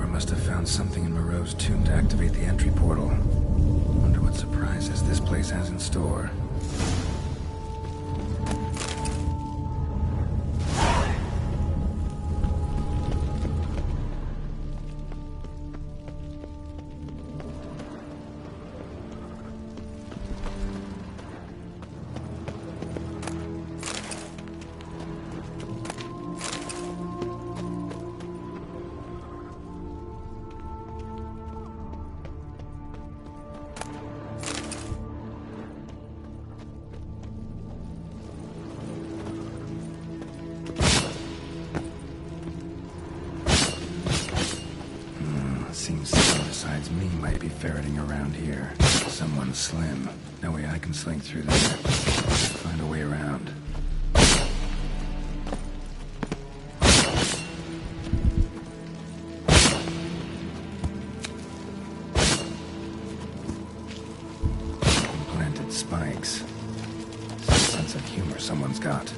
Must have found something in Moreau's tomb to activate the entry portal. Wonder what surprises this place has in store. Seems someone besides enemy might be ferreting around here. Someone slim. No way I can slink through there. Find a way around. Planted spikes. Sense of humor someone's got.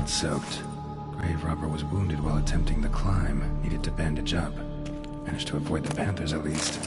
Soaked. Grave robber was wounded while attempting the climb. Needed to bandage up. Managed to avoid the panthers at least.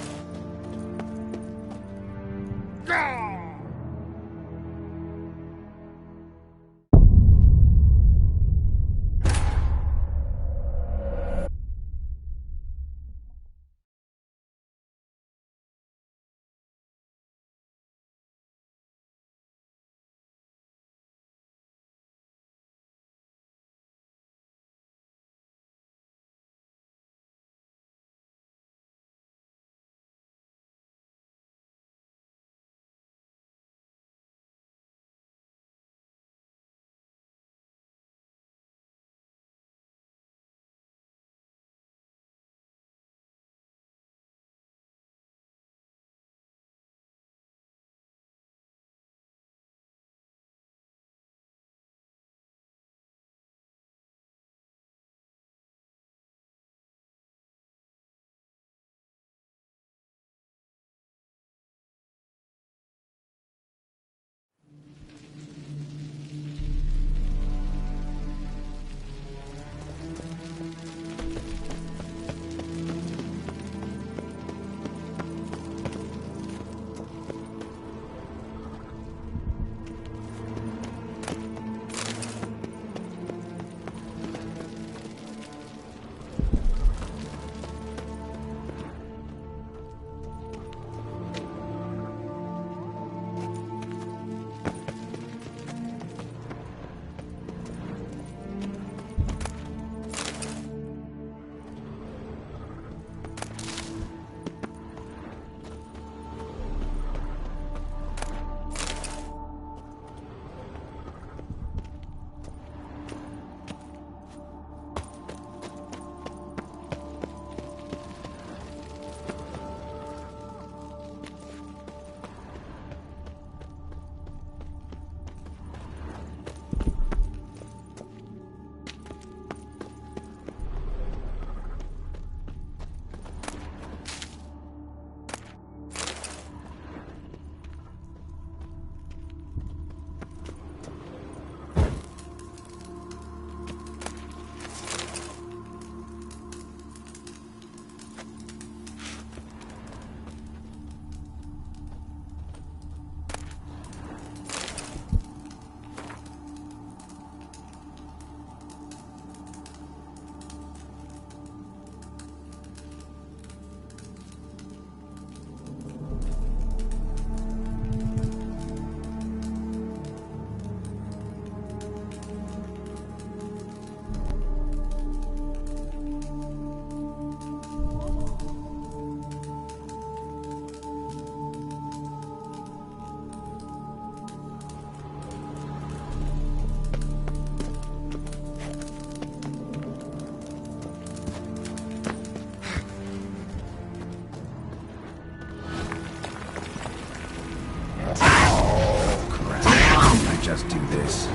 just do this.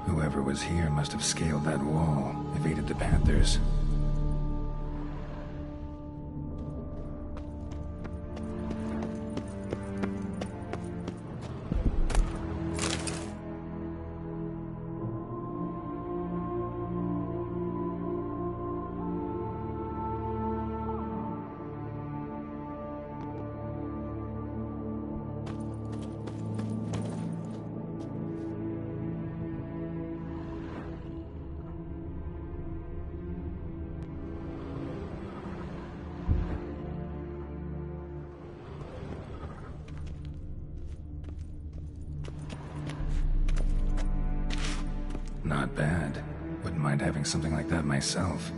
Whoever was here must have scaled that wall, evaded the Panthers. Not bad. Wouldn't mind having something like that myself.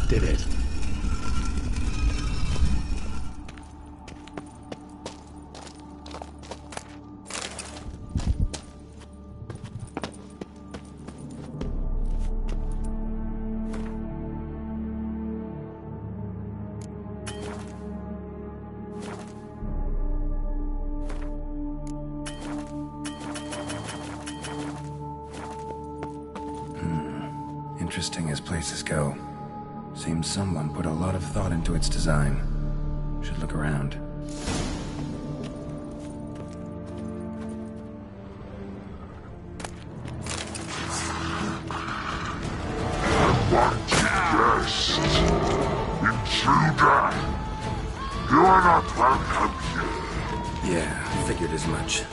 Did it. Interesting as places go. Seems someone put a lot of thought into its design. Should look around. Guest! Intruder! You are not welcome here. Yeah, figured as much.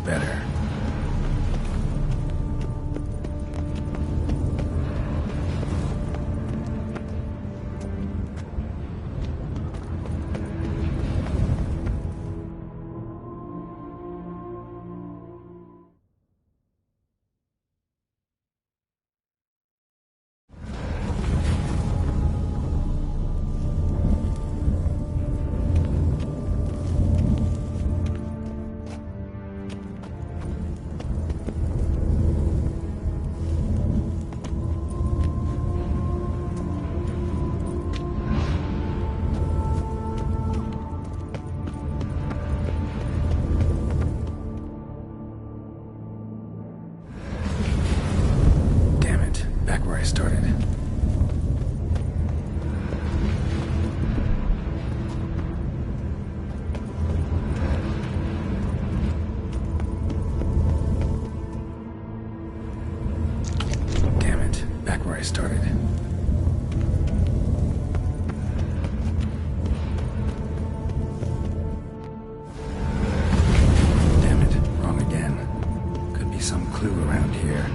better. I started. Damn it, back where I started. Damn it, wrong again. Could be some clue around here.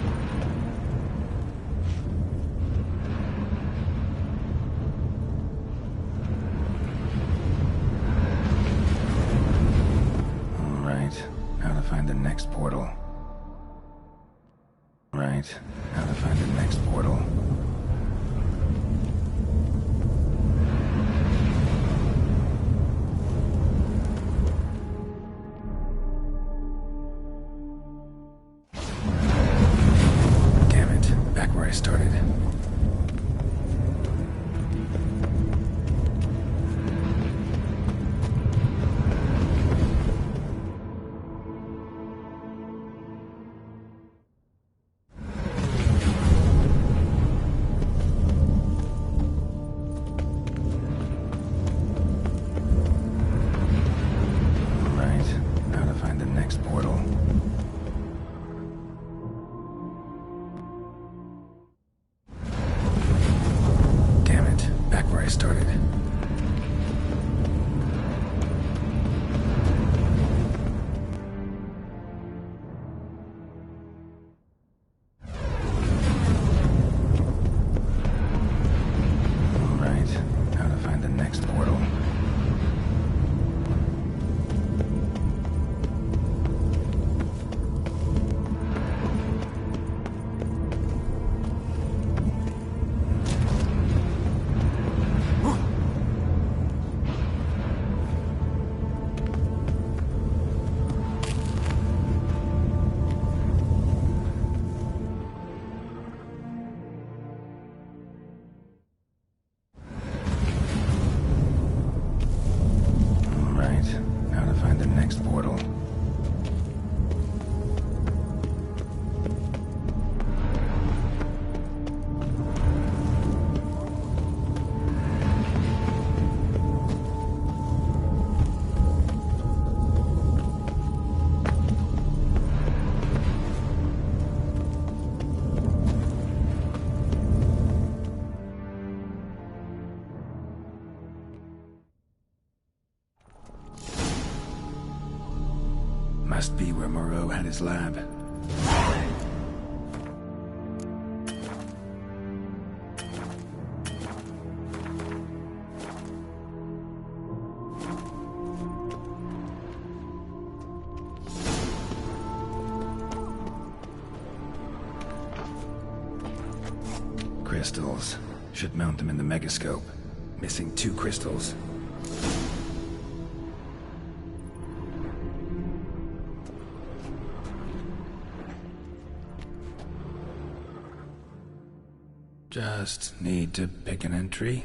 Find the next portal. Right, how to find the next portal. Damn it, back where I started. I started. All right, how to find the next portal. Next portal. Must be where Moreau had his lab. Crystals. Should mount them in the megascope. Missing 2 crystals. Just need to pick an entry.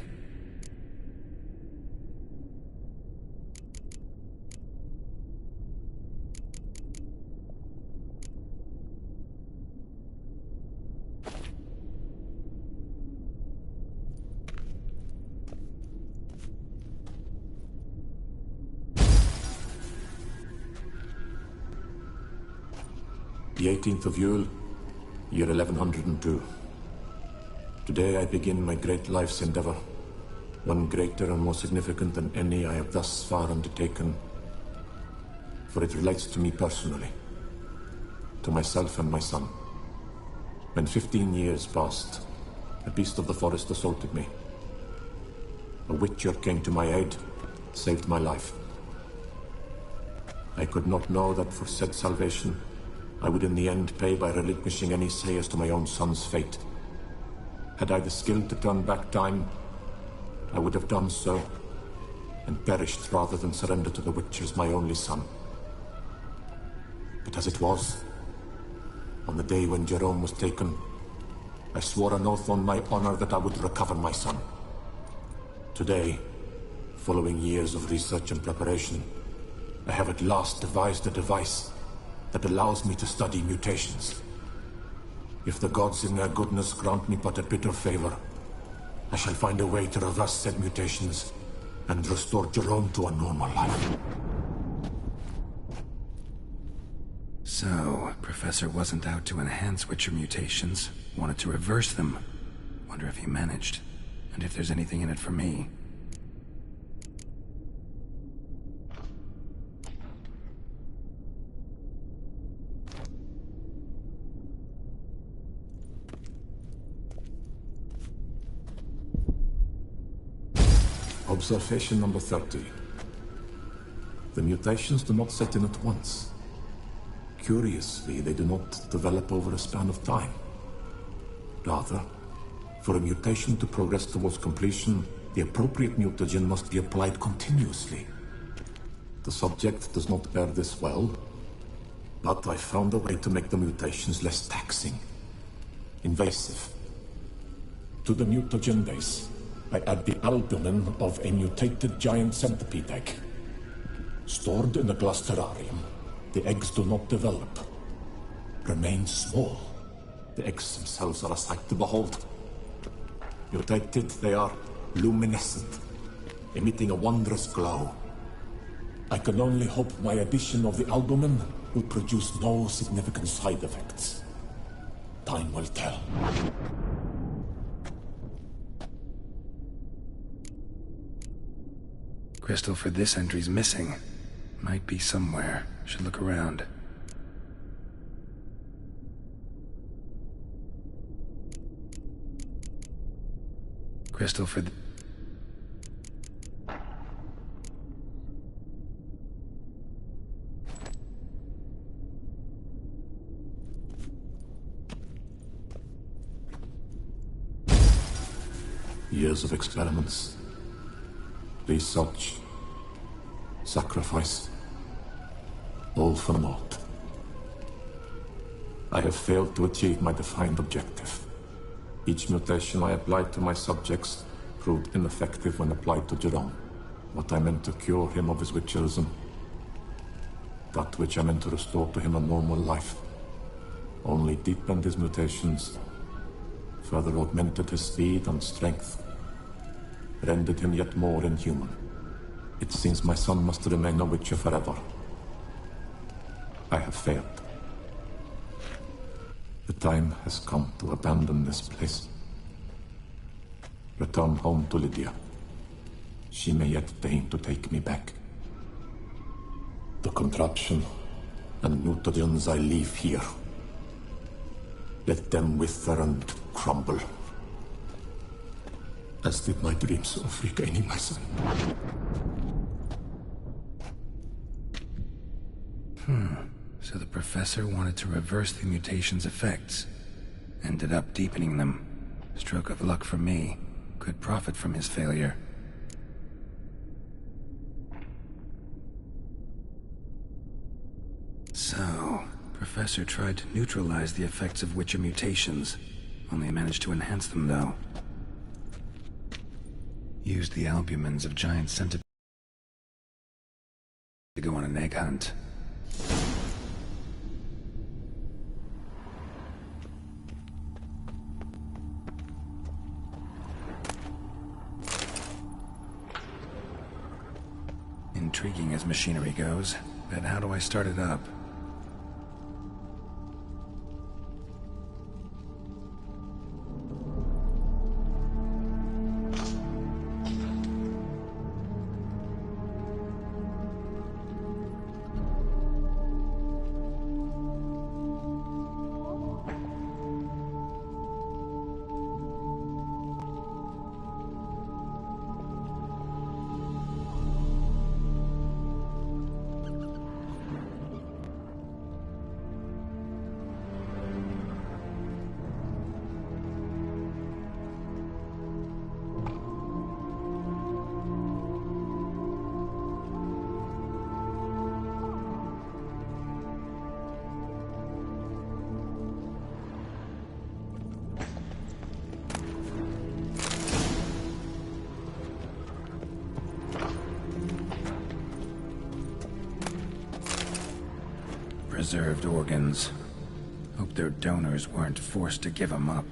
The 18th of Yule, year 1102. Today I begin my great life's endeavor, one greater and more significant than any I have thus far undertaken, for it relates to me personally. to myself and my son. When 15 years passed, a beast of the forest assaulted me. A witcher came to my aid, saved my life. I could not know that for said salvation, I would in the end pay by relinquishing any say as to my own son's fate. Had I the skill to turn back time, I would have done so, and perished rather than surrender to the witchers my only son. But as it was, on the day when Jerome was taken, I swore an oath on my honor that I would recover my son. Today, following years of research and preparation, I have at last devised a device that allows me to study mutations. If the gods in their goodness grant me but a bit of favor, I shall find a way to reverse said mutations and restore Jerome to a normal life. So, Professor wasn't out to enhance Witcher mutations, wanted to reverse them. Wonder if he managed, and if there's anything in it for me. Observation number 30. The mutations do not set in at once. Curiously, they do not develop over a span of time. Rather, for a mutation to progress towards completion, the appropriate mutagen must be applied continuously. The subject does not bear this well, but I found a way to make the mutations less taxing, invasive. To the mutagen base, I add the albumin of a mutated giant centipede egg. Stored in a glass terrarium, the eggs do not develop, remain small. The eggs themselves are a sight to behold. Mutated, they are luminescent, emitting a wondrous glow. I can only hope my addition of the albumin will produce no significant side effects. Time will tell. Crystal for this entry's missing. Might be somewhere. Should look around. Crystal for the... Years of experiments, research, sacrifice, all for naught. I have failed to achieve my defined objective. Each mutation I applied to my subjects proved ineffective when applied to Jerome. What I meant to cure him of his witcherism, that which I meant to restore to him a normal life, only deepened his mutations, further augmented his speed and strength, rendered him yet more inhuman. It seems my son must remain a witcher forever. I have failed. The time has come to abandon this place. Return home to Lydia. She may yet deign to take me back. The contraption and mutagens I leave here. Let them wither and crumble, as did my dreams of regaining my son. So the professor wanted to reverse the mutation's effects. Ended up deepening them. Stroke of luck for me. Could profit from his failure. So, Professor tried to neutralize the effects of Witcher mutations. Only managed to enhance them, though. Used the albumins of giant centipedes to go on an egg hunt. Intriguing as machinery goes, but how do I start it up? preserved organs. Hope their donors weren't forced to give them up.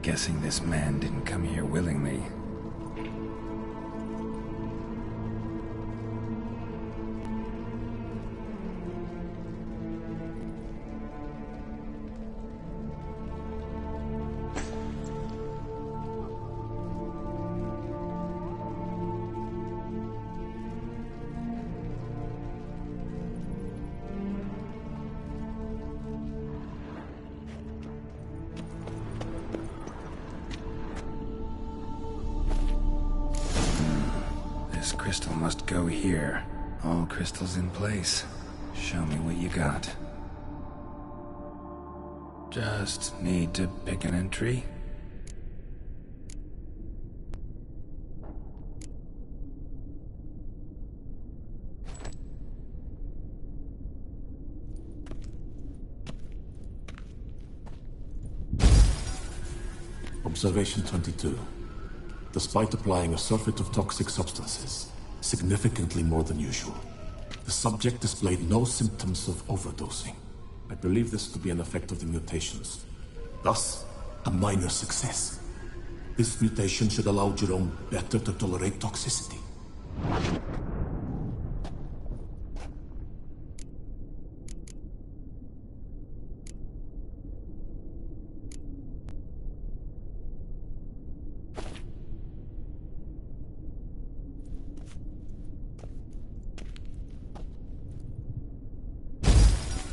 Guessing this man didn't come here willingly. This crystal must go here. All crystals in place. Show me what you got. Just need to pick an entry. Observation 22. Despite applying a surfeit of toxic substances, significantly more than usual, the subject displayed no symptoms of overdosing. I believe this to be an effect of the mutations. Thus, a minor success. This mutation should allow Jerome better to tolerate toxicity.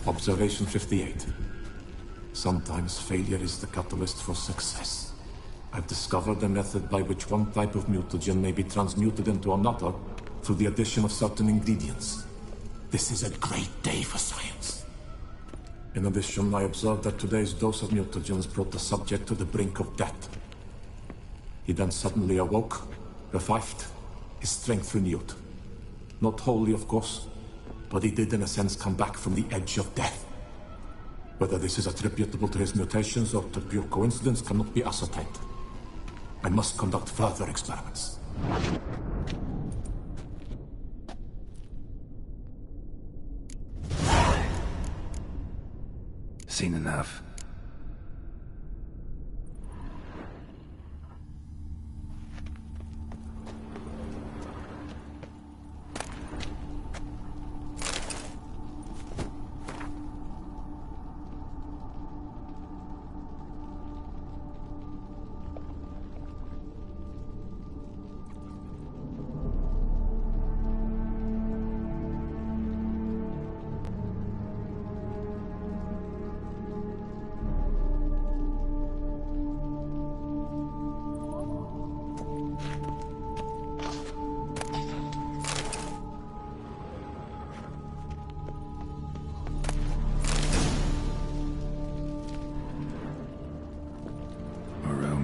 Observation 58. Sometimes failure is the catalyst for success. I've discovered a method by which one type of mutagen may be transmuted into another through the addition of certain ingredients. This is a great day for science. In addition, I observed that today's dose of mutagens brought the subject to the brink of death. He then suddenly awoke, revived, his strength renewed. Not wholly, of course, but he did in a sense come back from the edge of death. Whether this is attributable to his mutations or to pure coincidence cannot be ascertained. I must conduct further experiments. Seen enough.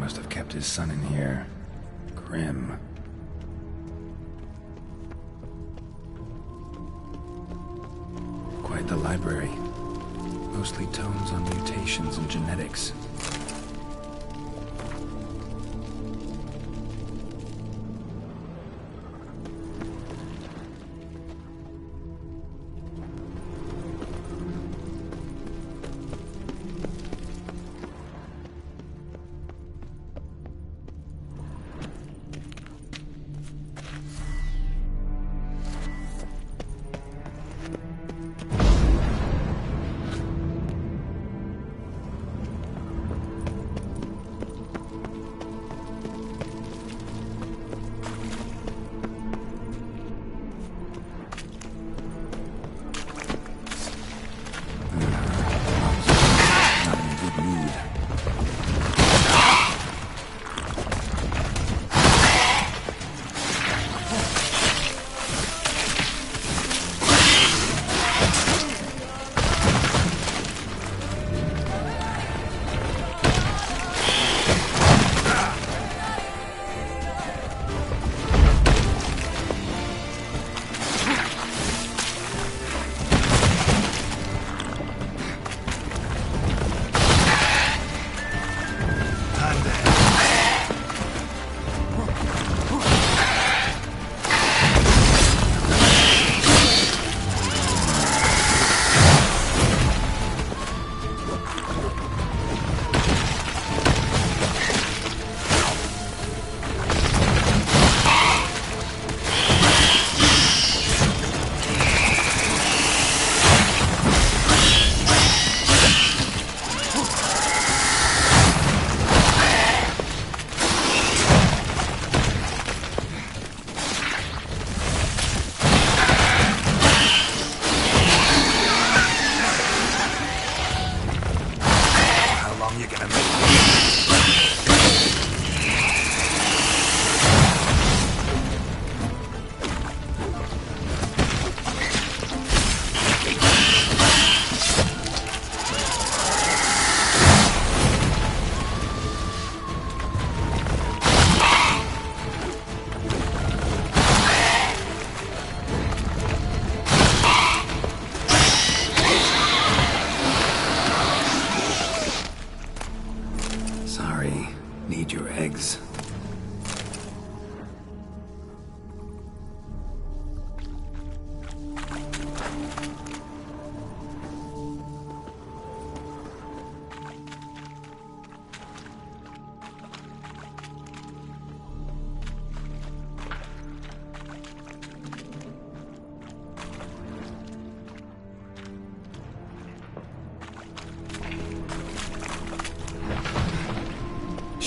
Must have kept his son in here. Grim. Quite the library. Mostly tomes on mutations and genetics.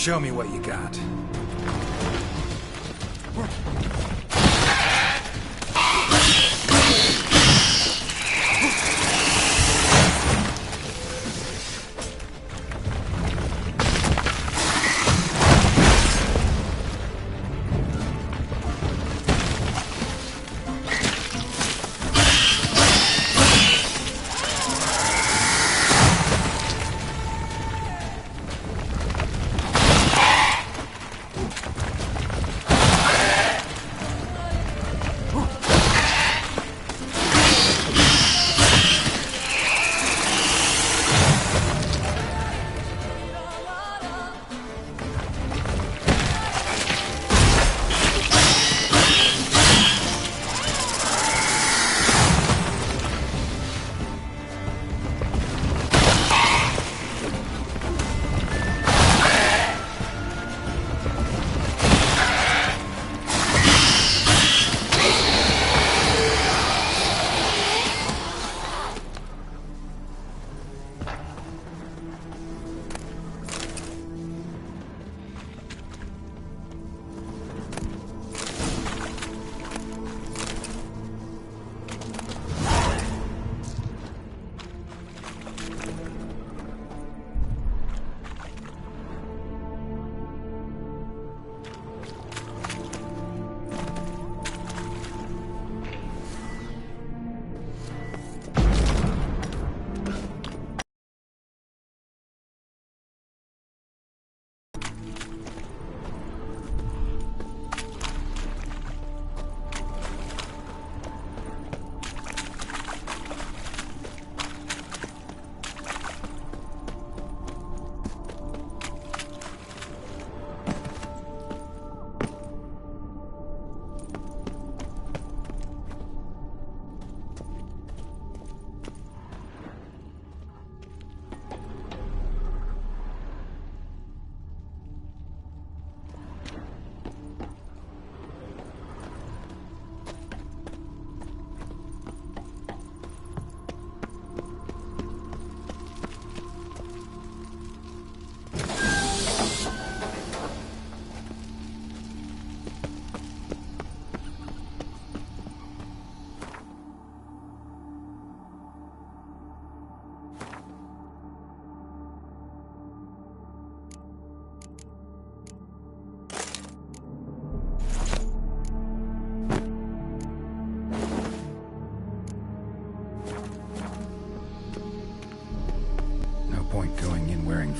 Show me what you got.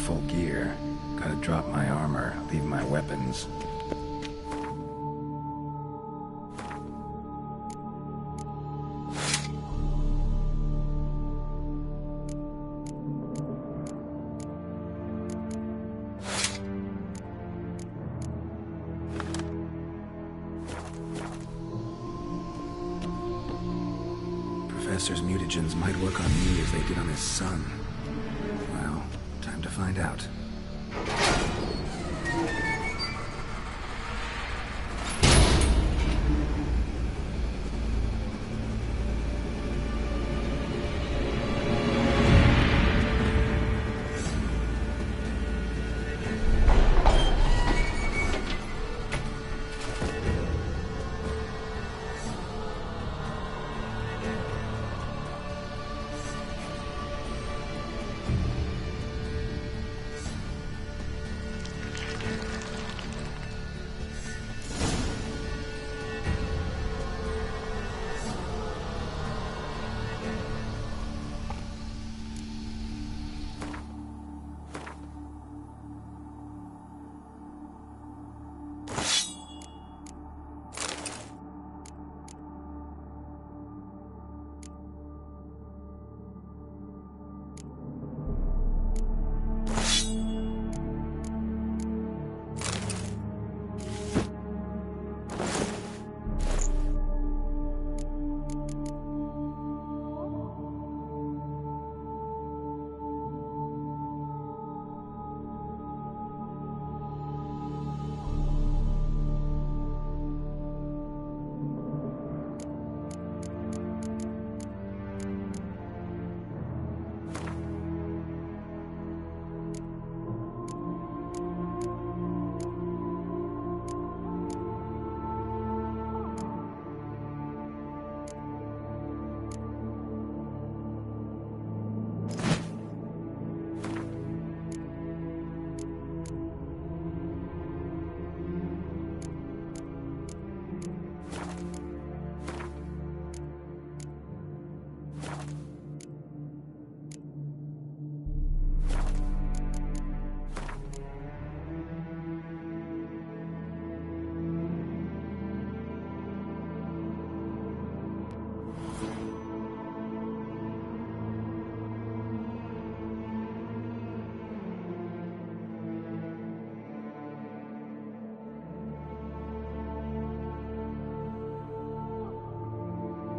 Full gear. Gotta drop my armor, leave my weapons. Professor's mutagens might work on me as they did on his son. Well, time to find out.